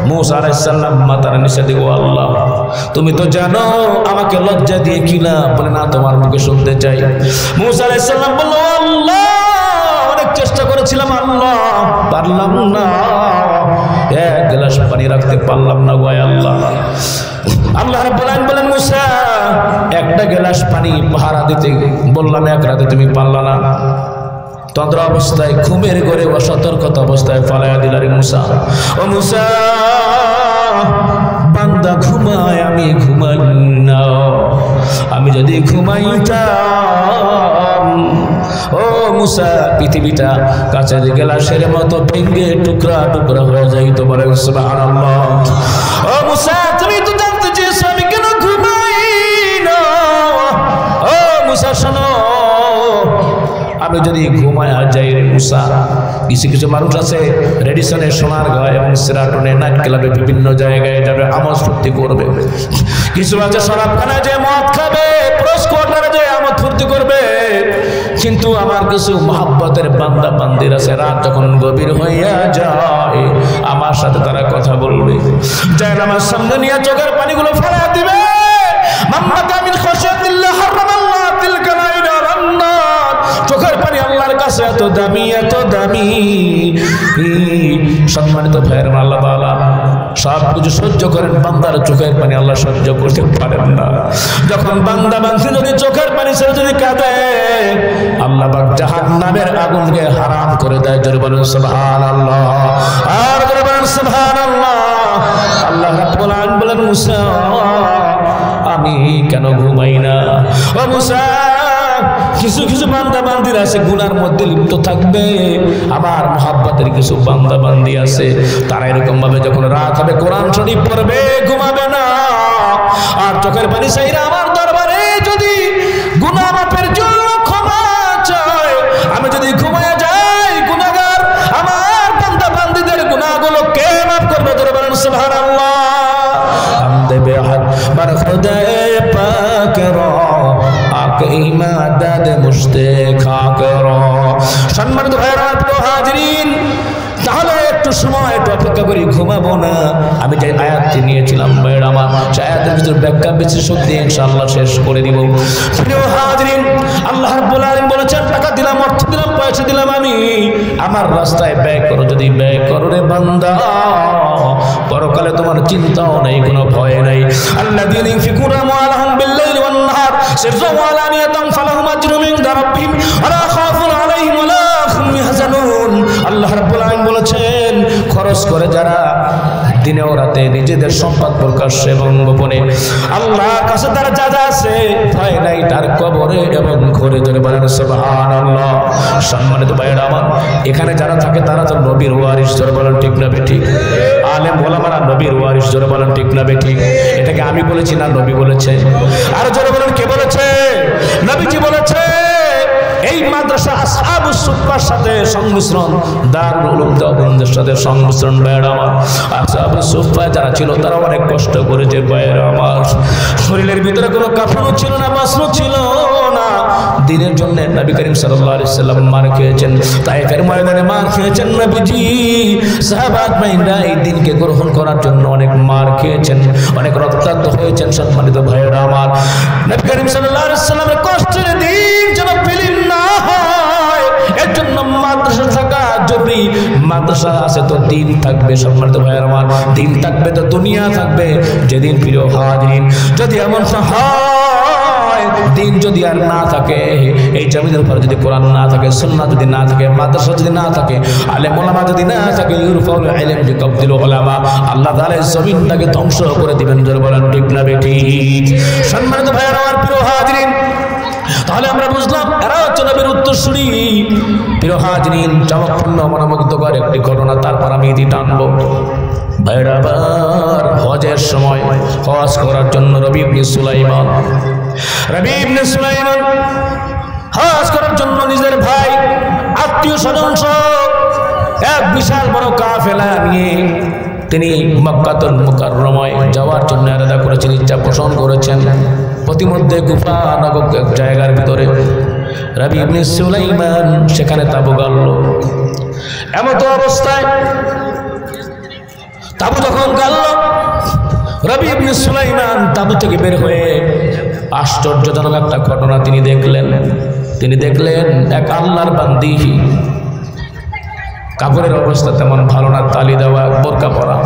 মূসা আলাইহিস সালাম মাথার নিচে দিয়ে, ও আল্লাহ, তুমি তো জানো আমাকে লজ্জা দিয়ে কিলা? বলে, না, তোমার মুখে শুনতে চাই। মূসা আলাইহিস সালাম বলল, আল্লাহ, অনেক চেষ্টা করেছিলাম আল্লাহ, পারলাম না, এক গ্লাস পানি রাখতে পারলাম না গো আল্লাহ। আল্লাহ রাব্বুল আলামিন বলেন, মূসা একটা গ্লাস পানি পাহারা দিতে বললাম, এক রাতে তুমি পারলা না। তন্দ্র অবস্থায় ঘুমের ঘরে অসতর্কতা অবস্থায় ফালাইয়া দিলারে মুসা। ও মুসা, বান্দা ঘুমায়, আমি ঘুমাই না। আমি যদি ঘুমাইতাম, ও মুসা, পৃথিবীটা কাঁচের গ্লাসের মতো ভেঙে টুকরা টুকরা হয়ে যাইত। বলে সুবহানাল্লাহ। ও মুসা, তুমি তো জানতে চেয়েছো আমি কেন ঘুমাই না। ও মুসা শোনো, আমি যদি ঘুমায় যাই রে মুসা, কিছু কিছু মানুষ আছে রেডিসনে, সোনারগাঁও এবং সেরাটনে, নাইট ক্লাবে, বিভিন্ন জায়গায় যাবে, আমোদ ফুর্তি করবে। কিছু আছে শরাবখানায় যে মদ খাবে, ক্রস কোয়ার্টারে যে আমোদ ফুর্তি করবে। কিন্তু আমার কিছু মহব্বতের বান্দা বান্দির আছে, রাত যখন গভীর হইয়া যায় আমার সাথে তারা কথা বলবে। যাই আমার সামনে নিয়ে চোখের পানিগুলো ফেলা দিবে। চোখের পানি আল্লাহর কাছে এত দামি, এত দামি। সম্মানিত ভাইয়ের আল্লাহ তাআলা সব কিছু সহ্য করেন, বান্দার চোখের পানি আল্লাহ সহ্য করতে পারেন না। যখন বান্দা বান্দি যদি চোখের পানি ছেড়ে যদি কাঁদে, আল্লাহ পাক জাহান্নামের আগুনকে হারাম করে দেয়। জোরে বলেন সুবহানাল্লাহ, আর জোরে বলেন সুবহানাল্লাহ। আল্লাহ রাব্বুল আলামিন বলেন, মুসা, আমি কেন ঘুমাই না? ও মুসা, কিছু কিছু বান্দা বান্দির আছে গুনার মধ্যে লিপ্ত থাকবে। আমার মহব্বতের কিছু বান্দা বান্দি আছে, তারা এরকম ভাবে যখন রাত হবে কোরআন শরীফ পড়বে, ঘুমাবে না। আর চোখের পানি চাইরা আমার দরবারে যদি গুনাহ মাফের জন্য ক্ষমা চায়, আমি যদি ঘুমায় যাই, গুনাহগার আমার বান্দা বান্দিদের গুনাহগুলো কে মাফ করবে? জোরে বলেন সুবহানাল্লাহ। হামদে বেহাদ বার খুদায়ে পাক রা ইমাদাদ মুশতে খাকর। সম্মানিত ভাইরা, হাজিরিন, তাহলে একটু সময় একটু অপেক্ষা করি, ঘুমাবো না। আমি যে আয়াতটি নিয়েছিলাম ভাইরা আমার, সেই আয়াতের ভিতর ব্যাখ্যা বিশ্লেষণ দিয়ে ইনশাআল্লাহ শেষ করে দিব। প্রিয় হাজিরিন, আল্লাহ রাব্বুল আলামিন বলেছেন, টাকা দিলাম, অর্থ দিলাম, পয়সা দিলাম, আমি আমার রাস্তায় ব্যয় করো। যদি ব্যয় করো রে বান্দা, পরকালে তোমার চিন্তাও নেই, কোনো ভয় নাই। আল্লাযীনা ইউনফিকুনা আমওয়ালাহুম বিল-লাইলি ওয়ান-নাহার সিররান ওয়া আলানিয়াতান ফালাহুম আজরুম ইনদা রাব্বিহিম ওয়া লা খাউফুন আলাইহিম ওয়া লা হুম ইয়াহজানুন। আল্লাহ রাব্বুল আলামিন বলেছেন, খরচ করে যারা দিনে ও রাতে নিজেদের সম্পদ প্রকাশ্যে এবং গোপনে, আল্লাহর কাছে তার যা যা আছে ভয় নাই তার কবরে এবং ঘরে। ধরে বলেন সুবহানাল্লাহ। সম্মানিত ভাইরা আমার, এখানে যারা থাকে তারা তো নবীর ওয়ারিস। ধরে বলেন ঠিক না বেঠিক? আলেম ওলামারা নবীর ওয়ারিস। জোরে বলেন ঠিক না বেঠিক? এটাকে আমি বলেছি না নবী বলেছে? আর জোরে বলেন কে বলেছে? নবীজি বলেছে। এই মাদ্রাসা আসহাবুস সুফফার সাথে সংমিশ্রণ, দারুল উলুম দেওবন্দের সাথে সংমিশ্রণ। ভাইরা আমার, আসহাবুস সুফফা যারা ছিল তারা অনেক কষ্ট করেছে। ভাইরা আমার, শরীরের ভিতরে কোনো কাফনও ছিল না, বস্ত্র ছিল না। দিনের জন্য নবী করিম সাল্লাল্লাহু আলাইহি সাল্লাম মার খেয়েছেন, তায়েফের ময়দানে মার খেয়েছেন নবীজি। সাহাবাত মাইনরা এই দিনকে গ্রহণ করার জন্য অনেক মার খেয়েছেন, অনেক রক্তাক্ত হয়েছেন। সম্মানিত ভাইরা আমার, নবী করিম সাল্লাল্লাহু আলাইহি সাল্লামের কষ্টের দিন যেন বিলীন না হয়, এর জন্য মাদ্রাসা থাকা জরুরি। মাদ্রাসা আছে তো দিন থাকবে। সম্মানিত ভাইরা আমার, দিন থাকবে তো দুনিয়া থাকবে। যেদিন প্রিয় হাজিরিন, যদি এমন হয় দিন যদি আর না থাকে, এই জমিনের উপর যদি কোরআন না থাকে, সুন্নাহ যদি না থাকে, মাদ্রাসা যদি না থাকে, আলেম ওলামা যদি না থাকে, ইউরফাউল ইলম বিকবদিল উলামা, আল্লাহ তাআলা জমিনটাকে ধ্বংস করে দিবেন। জোরে বলেন ঠিক না বেঠিক? সম্মানিত ভাইরা আমার, প্রিয় হাজিরিন, তাহলে আমরা বুঝলাম এরা হচ্ছে নবীর উত্তরসূরি। প্রিয় হাজিরিন, চমকপূর্ণ মনোমুগ্ধকর একটি ঘটনা, তারপর আমি এটি টানবো। ভাইরা আবার, হজের সময় হজ করার জন্য রবি ইবনে সুলাইমান হজ করার জন্য নিজের ভাই, আত্মীয় স্বজন সহ এক বিশাল বড় কাফেলা নিয়ে তিনি মক্কাতুল মুকাররমায় যাওয়ার জন্য ইরাদা করেছেন, ইচ্ছা পোষণ করেছেন। প্রতিমধ্যে গুফা নামক এক জায়গার ভিতরে রবি ইবনে সুলাইমান সেখানে তাবু গাড়ল। এমতো অবস্থায় তাবু যখন গাড়ল, রবি ইবনে সুলাইমান তাবু থেকে বের হয়ে আশ্চর্যজনক একটা ঘটনা তিনি দেখলেন। তিনি দেখলেন এক আল্লাহর বান্দি, কাপড়ের অবস্থা তেমন ভালো না, তালি দেওয়া, বোরকা পরা,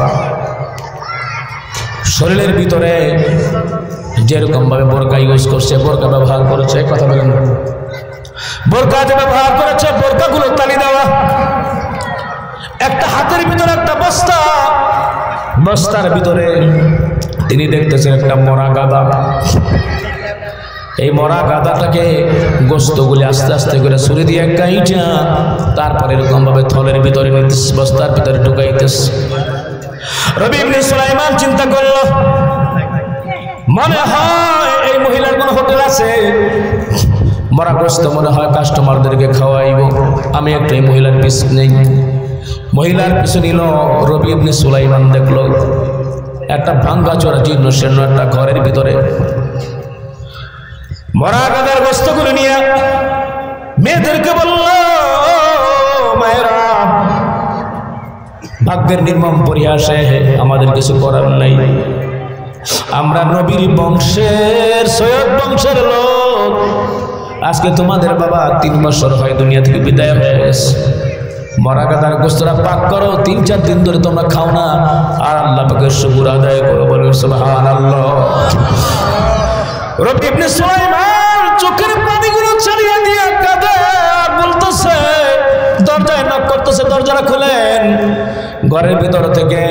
শরীরের ভিতরে যেরকম ভাবে বোরকা ইউজ করছে, বোরকা ব্যবহার করেছে, কথা বলেন, বোরকা যে ব্যবহার করেছে, বোরকাগুলো তালি দেওয়া, একটা হাতের ভিতরে একটা বস্তা, বস্তার ভিতরে তিনি দেখতেছেন একটা মরা গাদা। এই মরা গাদাটাকে গোস্তগুলি আস্তে আস্তে করে ছুরি দিয়ে কাইটা তারপর এরকম ভাবে থলের ভিতরে নিতেছে, বস্তার ভিতরে ঢুকাইতেছে। রবি ইবনে সুলাইমান চিন্তা করলো, মনে হয় এই মহিলার কোন হোটেল আছে, মরা গোস্ত মনে হয় কাস্টমারদেরকে খাওয়াইব, আমি একটা এই মহিলার পিছ নেই। মহিলার পিছু নিল। রবি ইবনে সুলাইমান দেখলো একটা ভাঙ্গা চোরা জীর্ণ শীর্ণ একটা ঘরের ভিতরে মরা গাদার গোস্তগুলো নিয়ে মেয়েদেরকে বলল, মায়েরা, ভাগ্যের নির্মম পরিহাসে আমাদের কিছু করার নাই, আমরা নবীর বংশের, সৈয়দ বংশের লোক, আজকে তোমাদের বাবা 3 বছর হয় দুনিয়া থেকে বিদায় হয়ে গেছে, মরা গাদার গোস্তরা পাক করো, 3-4 দিন ধরে তোমরা খাও না, আর আল্লাহ পাকের শুকর আদায় করো, বলো সুবহানাল্লাহ। রবি ইবনে সুলাইমান চোখের পানিগুলো ছাড়িয়ে দিয়ে কাঁদে আর বলতেছে, দরজায় নক করতেছে, দরজাটা খুলেন। ঘরের ভিতর থেকে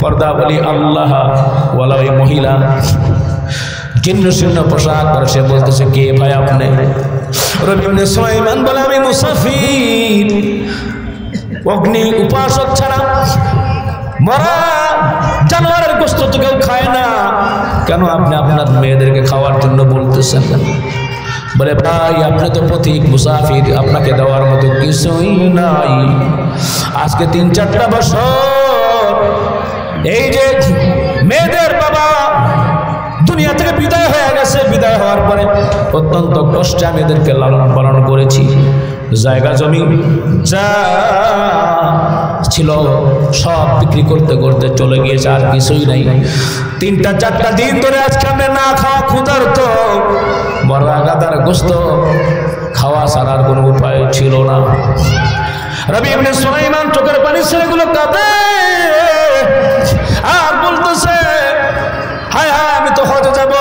পর্দা বলি আল্লাহ ওয়ালা ওই মহিলা জীর্ণ শীর্ণ পোশাক পরে সে বলতেছে, কে ভাই আপনি? রবি ইবনে সুলাইমান বলে, আমি মুসাফির, অগ্নি উপাসক ছাড়া মরা জানোয়ারের গোশত তো কেউ খায় না, কেন আপনি আপনার মেয়েদেরকে খাওয়ার জন্য বলতেছেন? বলে, ভাই আপনি তো পথিক মুসাফির, আপনাকে দেওয়ার মতো কিছুই নাই। আজকে 3-4টা বছর এই যে মেয়েদের বাবা দুনিয়া থেকে বিদায় হয়ে গেছে, বিদায় হওয়ার পরে অত্যন্ত কষ্টে আমি এদেরকে লালন পালন করেছি, জায়গা জমি যা ছিল সব বিক্রি করতে করতে চলে গিয়েছে, আর কিছুই নাই। 3-4টা দিন ধরে আজকে আমরা না খাওয়া ক্ষুধার্ত, মরা গাদার গোশত খাওয়া ছাড়ার কোনো উপায় ছিল না। রবি ইবনে সুলাইমান চোখের পানি ছেলেগুলো কাঁদে আর বলতেছে, হায় হায়, আমি তো হজে যাব,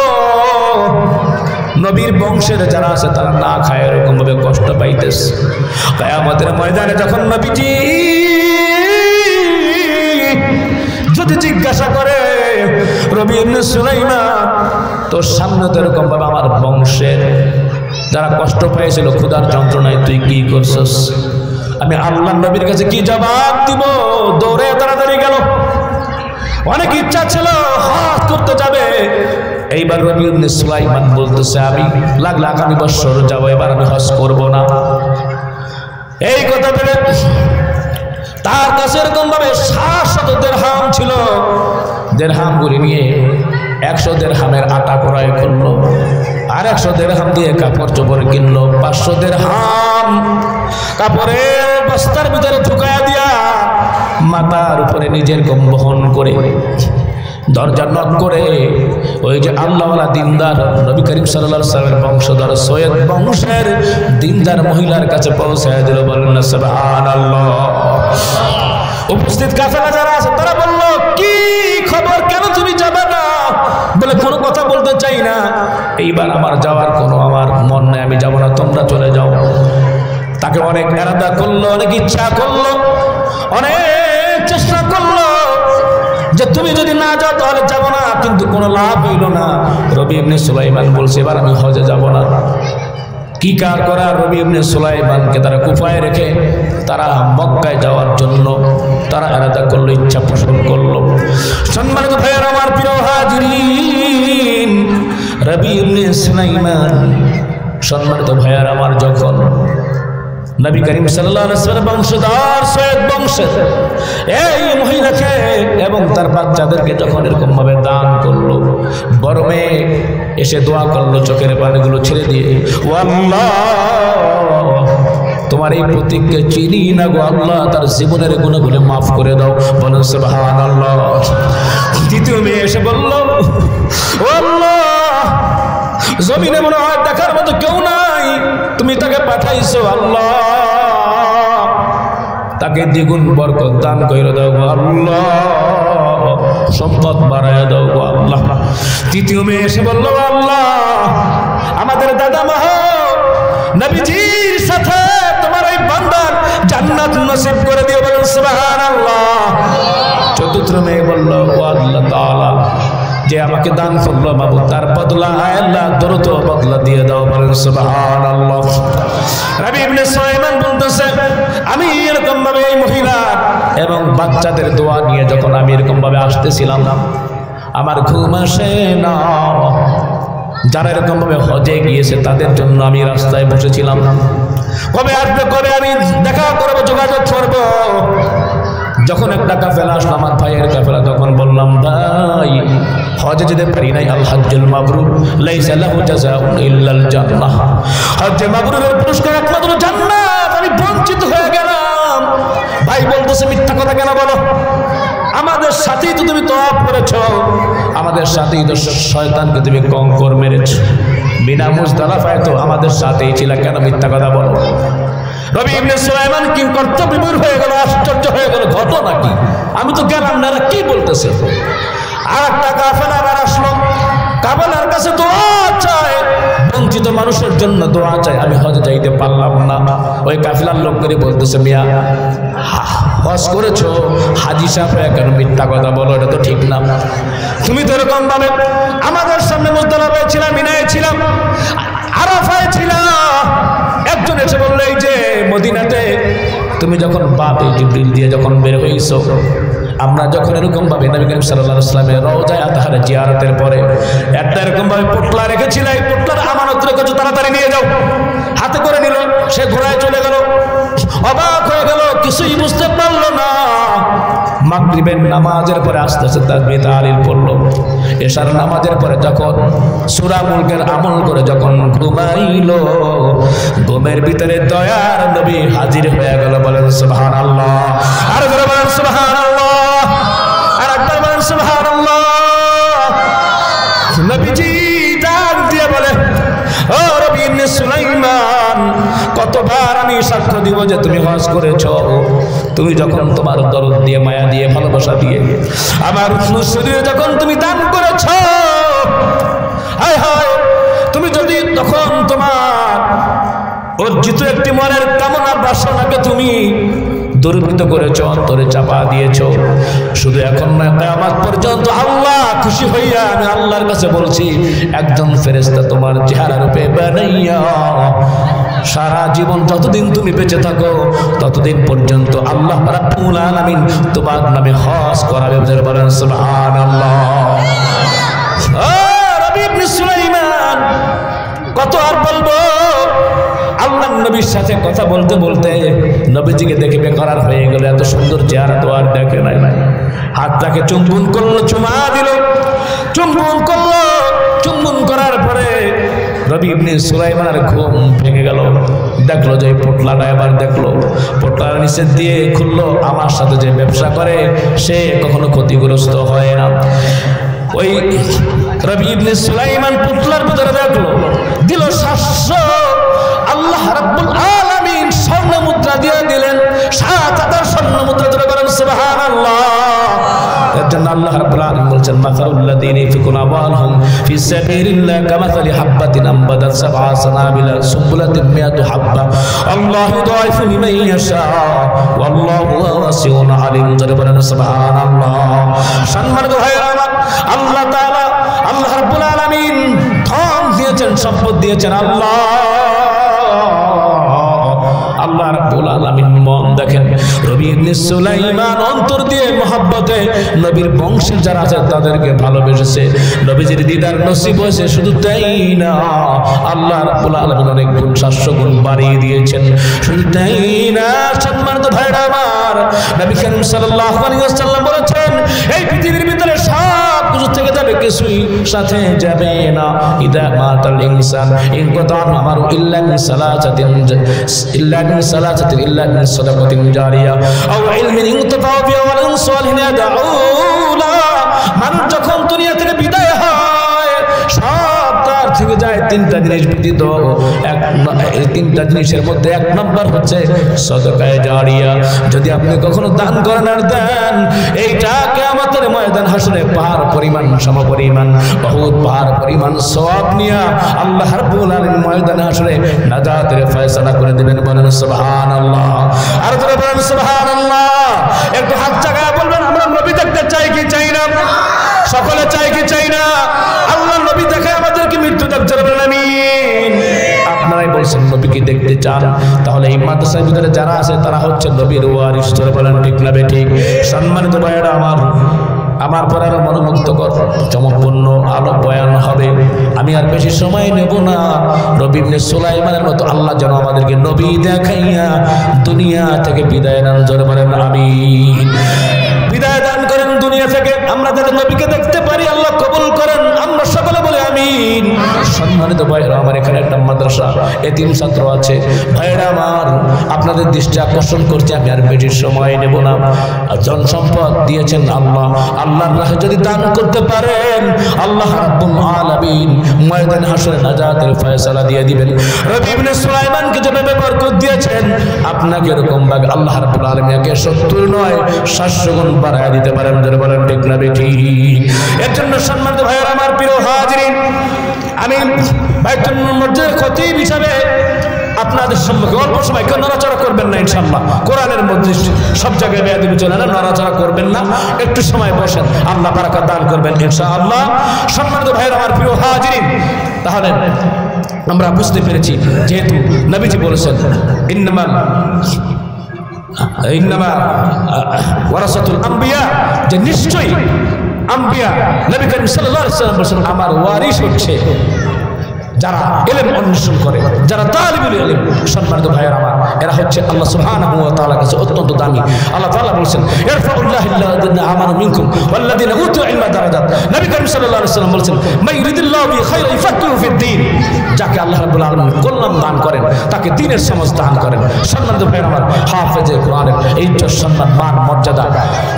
নবীর বংশের যারা আছে তারা না খায় এরকম ভাবে কষ্ট পাইতেছে। কিয়ামতের ময়দানে যখন নবীজি যদি জিজ্ঞাসা করে, রবি ইবনে সুলাইমান তোর সামনে তো এরকম ভাবে আমার বংশের যারা কষ্ট পেয়েছিল ক্ষুধার যন্ত্রণায় তুই কি করছস, আমি আল্লাহ নবীর কাছে কি জবাব দিব? দৌড়ে তাড়াতাড়ি গেল। অনেক ইচ্ছা ছিল হজ করতে যাবে, এইবার রবি ইবনে সুলাইমান বলতেছে, আমি লাগলে আগামী বছর যাবো, এবার আমি হজ করব না। এই কথা ভেবে তার কাছে এরকম ভাবে 700 দিরহাম ছিল, দিরহামগুলি নিয়ে 100 দিরহামের আটা ক্রয় করলো, আর 100 দিরহাম দিয়ে কাপড় চোপড় কিনলো, 500 দিরহাম কাপড়ের বস্তার ভিতরে ঢুকায়া দিয়া মাথার উপরে নিজের গম বহন করে দরজা নক করে ওই যে আল্লাহওয়ালা দিনদার নবী করিম সাল্লাল্লাহু আলাইহি ওয়াসাল্লামের বংশধর সৈয়দ বংশের দিনদার মহিলার কাছে পৌঁছায় দিল। বলেন না সুবহানাল্লাহ। উপস্থিত কাফেলা যারা আছে তারা বলল, কি খবর, কেন তুমি যাবে না? বলে, কোনো কথা বলতে চাই না, এইবার আমার যাওয়ার কোনো আমার মন নেই, আমি যাব না, তোমরা চলে যাও। তাকে অনেক এরাদা করলো, অনেক ইচ্ছা করলো, অনেক চেষ্টা করলো যে তুমি যদি না যাও তাহলে যাব না, কিন্তু কোনো লাভ হইল না। রবি ইবনে সুলাইমান বলছে, এবার আমি হজে যাব না। কি কার করা, রবি ইবনে সুলাইমানকে তারা কুফায় রেখে তারা মক্কায় যাওয়ার জন্য তারা এরাদা করলো, ইচ্ছা পোষণ করলো। সম্মানিত ভাইয়ের আমার, প্রিয় হাজিরিন, রবি ইবনে সুলাইমান, সম্মানিত ভাইয়ের আমার, যখন নবী করিম সাল্লাল্লাহু আলাইহি ওয়াসাল্লাম বংশধর সৈয়দ বংশের এই মহিলাকে এবং তার বাচ্চাদেরকে যখন এরকম ভাবে দান করলো, বড় মেয়ে এসে দোয়া করলো চোখের পানিগুলো ছেড়ে দিয়ে, ও আল্লাহ, তোমার এই প্রতীককে চিনি না গো আল্লাহ, তার জীবনের গুণাগুলো মাফ করে দাও। বলেন সুবহানাল্লাহ। দ্বিতীয় মেয়ে এসে বলল, ও আল্লাহ, জমিনে মনে হয় দেখার মতো কেউ নাই, তুমি তাকে পাঠাইছো, আল্লাহ তাকে দ্বিগুণ বরকত দান করে দাও আল্লাহ। সম্পদ বাড়ায় দাও গো আল্লাহ। তৃতীয় মেয়ে এসে বলল, আল্লাহ আমাদের দাদা মা নবীজির সাথে তোমার এই বান্দার জান্নাত নসিব করে দিও, বলেন সুবহানাল্লাহ। চতুর্থ মেয়ে বলল, ও আল্লাহ তাআলা যে আমাকে দান করলো বাবু, তার বদলা আল্লাহ দ্রুত বদলা দিয়ে দাও, বলেন সুবহানাল্লাহ। রাবি ইবনে সুলাইমান বলতেছে, আমি এরকম ভাবে এই মহিলা এবং বাচ্চাদের দোয়া নিয়ে যখন আমি এরকম ভাবে আসতেছিলাম, আমার ঘুম আসে না। যারা এরকম ভাবে হজে গিয়েছে তাদের জন্য আমি রাস্তায় বসেছিলাম, কবে আসবে, কবে আমি দেখা করবো, যোগাযোগ করবো। যখন একটা কাফেলা আসলো, আমার ভাইয়ের কাফেলা, তখন বললাম, ভাই হজে যেতে পারি নাই, আল হজ্জুল মাবরুর লাইসা লাহু জাযাউন ইল্লাল জান্নাহ, হজ্জে মাবরুরের পুরস্কার একমাত্র জান্নাত, আমি বঞ্চিত হয়ে গেলাম। ভাই বলতেছে, মিথ্যা কথা কেন বলো? আমাদের সাথেই তো তুমি তওয়াফ করেছো, আমাদের সাথেই তো শয়তানকে তুমি কঙ্কর মেরেছো, বিনা মুজদালিফায় তো আমাদের সাথেই ছিল, কেন মিথ্যা কথা বলো? রবি ইবনে সুলাইমান কি কর্তব্যবিমূঢ় হয়ে গেল, আশ্চর্য হয়ে গেল, ঘটনা কি? আমি তো গেলাম না, কি বলতেছে? আর একটা কাফেলা আবার আসলো, কাফেলার কাছে দোয়া চায়, বঞ্চিত মানুষের জন্য দোয়া চায়, আমি হজে যাইতে পারলাম না। ওই কাফেলার লোক করে বলতেছে, মিয়া হজ করেছো, হাজি সাহেব হয়ে কেন মিথ্যা কথা বলো? এটা তো ঠিক না। তুমি তো এরকম ভাবে আমাদের সামনে মুজদালিফায় ছিলাম, মিনায় ছিলাম, আরাফায় ছিলাম। একজন এসে বললো, এই যে মদিনাতে তুমি যখন বাপে জিবরিল দিয়ে যখন বের হইছো, আমরা যখন এরকম ভাবে নবী করিম সাল্লাল্লাহু আলাইহি ওয়াসাল্লামের রওজায়ে আতহারে জিয়ারতের পরে একটা এরকম ভাবে পোটলা রেখেছিল, এই পোটলার আমানত রেখেছো, তাড়াতাড়ি নিয়ে যাও। হাতে করে নিল, সে ঘোড়ায় চলে গেল, অবাক হয়ে গেল, কিছুই বুঝতে পারলো না। মাগরিবের নামাজের পরে আস্তে আস্তে তাসবিহ তাহলিল পড়লো, এশার নামাজের পরে যখন সূরা মুলকের আমল করে যখন ঘুমাইলো, ঘুমের ভিতরে দয়ার নবী হাজির হয়ে গেল, বলেন সুবহানাল্লাহ। আর জোরে বলেন সুবহানাল্লাহ, আর একবার বলেন সুবহানাল্লাহ। নবীজি ডাক দিয়ে বলে, ও রবি ইবনে সুলাইমান, কতবার আমি সাক্ষ্য দিব যে তুমি হজ করেছো, তুমি যখন তোমার দরদ দিয়ে, মায়া দিয়ে, ভালোবাসা দিয়ে আমার শরীরে যখন তুমি দান করেছো, হায় হায়, তুমি যদি তখন তোমার অর্জিত একটি মনের কামনা বাসনাকে তুমি দুর্বৃত্ত করেছো, অন্তরে চাপা দিয়েছো, শুধু এখন নয়, কিয়ামত পর্যন্ত আল্লাহ খুশি হইয়া, আমি আল্লাহর কাছে বলছি, একজন ফেরেশতা তোমার চেহারা রূপে বানাইয়া সারা জীবন যতদিন তুমি বেঁচে থাকো ততদিন পর্যন্ত আল্লাহ রাব্বুল আলামিন তোমার নামে হজ করাবে, বলেন সুবহানাল্লাহ। রবি ইবনে সুলাইমান, কত আর বলবো? আল্লাহর নবীর সাথে কথা বলতে বলতে নবীজিকে দেখে বেকরার হয়ে গেল, এত সুন্দর চেহারা তো আর দেখে নাই। হাতটাকে চুম্বন করলো, চুমা দিল, চুম্বন করলো, চুম্বন করার পরে রবি ইবনে সুলাইমানের ঘুম ভেঙে গেল। দেখলো যে পোটলাটা, এবার দেখলো পোটলার নিচে দিয়ে খুললো, আমার সাথে যে ব্যবসা করে সে কখনো ক্ষতিগ্রস্ত হয় না। ওই রবি ইবনে সুলাইমান পোটলার ভিতরে দেখলো, দিল 700 আল্লাহ রাব্বুল আলামিন স্বর্ণ মুদ্রা দিয়ে দিলেন, 7000 স্বর্ণ মুদ্রা ধরে বলেন সুবহানাল্লাহ। এর জন্য আল্লাহ রাব্বুল আলামিন বলছেন, মাসালুল্লাযীনা ইনফিকুনা আমওয়ালাহুম ফি সাবিলিল্লাহ কামাসালি হাববাতিন আনবাতাত সাবআ সানাবিলা সুম্বুলাতিন মিয়াতু হাব্বা আল্লাহু যুদাইফু লিমান ইয়াশা ওয়াল্লাহু ওয়াসিউন আলিম, ধরে বলেন সুবহানাল্লাহ। সম্মানিত ভাইরা আমার, আল্লাহ তাআলা, আল্লাহ রাব্বুল আলামিন ধন দিয়েছেন, সম্পদ দিয়েছেন, আল্লাহ রাব্বুল আলামিন মন দেখেন। রবি ইবনে সুলাইমান অন্তর দিয়ে মহব্বতে নবীর বংশের যারা আছে তাদেরকে ভালোবেসেছে, নবীজির দিদার নসিব হয়েছে। শুধু তাই না, আল্লাহ রাব্বুল আলামিন অনেক গুণ, 700 গুণ বাড়িয়ে দিয়েছেন। শুধু তাই না, সম্মানিত ভাইরা আমার, নবী করিম সাল্লাল্লাহু আলাইহি ওয়াসাল্লাম বলেছেন, এই পৃথিবীর ভিতরে সব কিছু থেকে যাবে, কিছুই সাথে যাবে না। ইদা মাতাল ইনসান ইনকাতা আমারু ইল্লা মিন সালাসাতিন ইল্লা মিন সাদাকাতিন জারিয়া আও ইলমিন ইনতাফা বিহি ওয়া লিন সালিহিন ইয়াদউলা। মানুষ যখন দুনিয়া থেকে বিদায় হয়, সব তার থেকে যায় তিনটা জিনিস ব্যতীত। এই তিনটা জিনিসের মধ্যে এক নম্বর হচ্ছে সদকায়ে জারিয়া। যদি আপনি কখনো দান করেন আর দেন, এইটা কিয়ামতের ময়দান হাসরে পাহাড় পরিমাণ সমপরিমাণ বহুত পাহাড় পরিমাণ সওয়াব নিয়ে আল্লাহ রাব্বুল আলামিন ময়দান হাসরে নাজাতের ফয়সালা করে দিবেন। বলেন সুবহানাল্লাহ। আর জোরে বলেন সুবহানাল্লাহ। একটু হাত জায়গায় বলবেন আমরা নবী দেখতে চাই কি চাই না? সকলে চাই কি চাই না? আল্লাহ নবী দেখে আমাদেরকে মৃত্যু দেব। জোরে বলেন আমিন। আপনারাই বলছেন নবীকে দেখতে চান, তাহলে এই মাদ্রাসার ভিতরে যারা আছে তারা হচ্ছে নবীর ওয়ারিস। জোরে বলেন ঠিক না বেঠিক? সম্মানিত ভাইয়েরা আমার পরে আরো মনোমুগ্ধকর চমকপূর্ণ আলো বয়ান হবে। আমি আর বেশি সময় নেব না। নবী ইবনে সুলাইমানের মতো আল্লাহ যেন আমাদেরকে নবী দেখাইয়া দুনিয়া থেকে বিদায় দান। জোরে বলেন আমিন। বিদায় দান করেন দুনিয়া থেকে, আমরা যাতে নবীকে দেখতে পারি আল্লাহ কবুল করেন। আমরা সকলে বলে আমিন। সম্মানিত ভাইরা আমার, এখানে একটা মাদ্রাসা, এতিম ছাত্র আছে। ভাইরা আমার, আপনাদের দৃষ্টি আকর্ষণ করছে, আমি আর বেশি সময় নেব না। জন সম্পদ দিয়েছেন আল্লাহ, আল্লাহর রাহে যদি দান করতে পারেন আল্লাহ রাব্বুল আলামিন ময়দান হাসরে নাজাতের ফয়সালা দিয়ে দিবেন। নবী ইবনে সুলাইমানকে যেভাবে বরকত দিয়েছেন আপনাকে এরকম ভাবে আল্লাহ রাব্বুল আলামিন একে 70 নয় 700 গুণ বাড়ায় দিতে পারেন। যারা বলেন ঠিক না বেঠিক? এর জন্য সম্মানিত ভাইয়েরা আমার, প্রিয় হাজিরিন, আমি বাইতুল মসজিদের খতিব হিসাবে আপনাদের সম্মুখে অল্প সময় কেউ নড়াচড়া করবেন না ইনশাআল্লাহ। কোরআনের মধ্যে সব জায়গায় বেয়াদবি চলে না, নড়াচড়া করবেন না, একটু সময় বসেন, আল্লাহ বারাকাত দান করবেন ইনশাআল্লাহ। সম্মানিত ভাইয়েরা আমার, প্রিয় হাজিরিন, তাহলে আমরা বুঝতে পেরেছি যেহেতু নবীজি বলেছেন ইন্নামা ওয়ারাসাতুল আম্বিয়া, যে নিশ্চয়ই আম্বিয়া নবী করিম সাল্লাল্লাহু আলাইহি ওয়াসাল্লাম বলেছেন আমার ওয়ারিস হচ্ছে যারা ইলম অন্বেষণ করে, যারা তালিবুল ইলম। সম্মানিত ভাইয়েরা আমার, এরা হচ্ছে আল্লাহ সুবহানাহু ওয়া তাআলার কাছে অত্যন্ত দামি। আল্লাহ তাআলা বলেছেন ইরফাউল্লাহু আল্লাযিনা আমানু মিনকুম ওয়াল্লাযিনা উতুল ইলমা দারাজাত। নবী করিম সাল্লাল্লাহু আলাইহি ওয়াসাল্লাম বলেছেন মাই ইউরিদুল্লাহু বিহি খায়রান ইউফাক্কিহু ফিদ-দ্বীন। যাকে আল্লাহ রাব্বুল আলামিন কল্যাণ দান করেন তাকে দ্বীনের সমঝ দান করেন। সম্মানিত ভাইয়েরা আমার, হাফেজে কোরআনের এই সম্মান মান মর্যাদা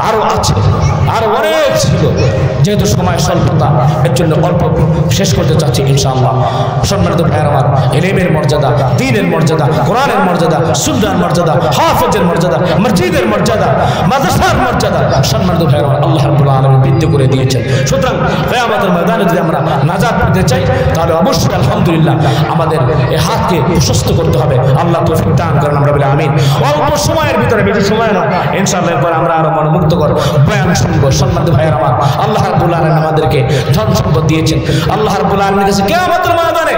আরো আছে, আরো অনেক ছিল। যেহেতু সময় স্বল্পতা, এর জন্য অল্প শেষ করতে চাচ্ছি ইনশাআল্লাহ। সম্মানিত ভাইয়েরা আমার, ইলমের মর্যাদা, দ্বীনের মর্যাদা, কোরআনের মর্যাদা, সুন্নাহর মর্যাদা, হাফেজের মর্যাদা, মসজিদের মর্যাদা, মাদ্রাসার মর্যাদা, সম্মানিত ভাইয়েরা আমার, আল্লাহ রাব্বুল আলামিন বৃদ্ধি করে দিয়েছেন। সুতরাং কিয়ামতের ময়দানে যদি আমরা নাজাত পেতে চাই তাহলে অবশ্যই আলহামদুলিল্লাহ আমাদের এই হাতকে প্রশস্ত করতে হবে। আল্লাহ তৌফিক দান করেন, আমরা বলি আমিন। অল্প সময়ের ভিতরে, বেশি সময় না ইনশাআল্লাহ, এরপর আমরা আরো মনোমুগ্ধকর বয়ান শুনবো। সম্মানিত ভাইয়েরা আমার, আল্লাহ রাব্বুল আলামিন আমাদেরকে ধন সম্পদ দিয়েছেন। আল্লাহ রাব্বুল আলামিনের কাছে কিয়ামতের ময়দানে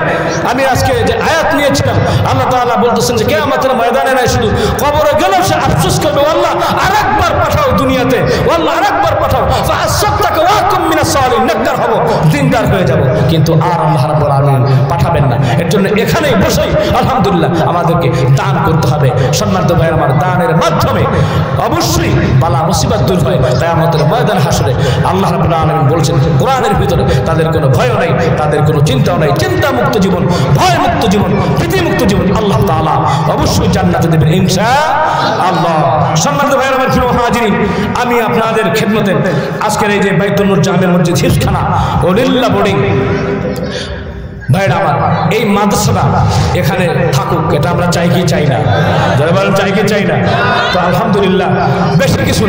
আমি আজকে যে আয়াত নিয়েছিলাম, আল্লাহ তাআলা বলতেছেন যে কিয়ামতের ময়দানে নয়, শুধু কবরে গেলেও সে আফসোস করবে, আল্লাহ আরেকবার পাঠাও দুনিয়াতে, আল্লাহ আরেকবার পাঠাও, ফাআসাবতাকা ওয়া কুম মিনাস সালিহিন, নেককার হব, দিনদার হয়ে যাব। কিন্তু আর আল্লাহ রাব্বুল আলামিন পাঠাবেন না। এর জন্য এখানেই বসেই আলহামদুলিল্লাহ আমাদেরকে দান করতে হবে। সম্মানিত ভাইয়েরা আমার, দানের মাধ্যমে অবশ্যই বালা মুসিবত দূর হয়। কিয়ামতের ময়দান হাসরে আল্লাহ রাব্বুল আলামিন বলেছেন কোরআনের ভিতরে তাদের কোনো ভয় নাই, তাদের কোনো চিন্তাও নাই। চিন্তামুক্ত জীবন, ভয়মুক্ত জীবন, ভীতিমুক্ত জীবন আল্লাহ তাআলা অবশ্যই জান্নাতে দেবেন ইনশাআল্লাহ। সম্মানিত ভাইয়েরা আমার, প্রিয় হাজিরিন, আমি আপনাদের খেদমতে আজকের এই যে বাইতুল নূর জামে মসজিদ হিফজখানা ও লিল্লাহ বোর্ডিং ভাইরা আমার, এই মাদ্রাসাটা এখানে থাকুক, এটা আমরা চাই কি চাই না? যারা বলেন চাই কি চাই না? তো আলহামদুলিল্লাহ, বেশি কিছু না।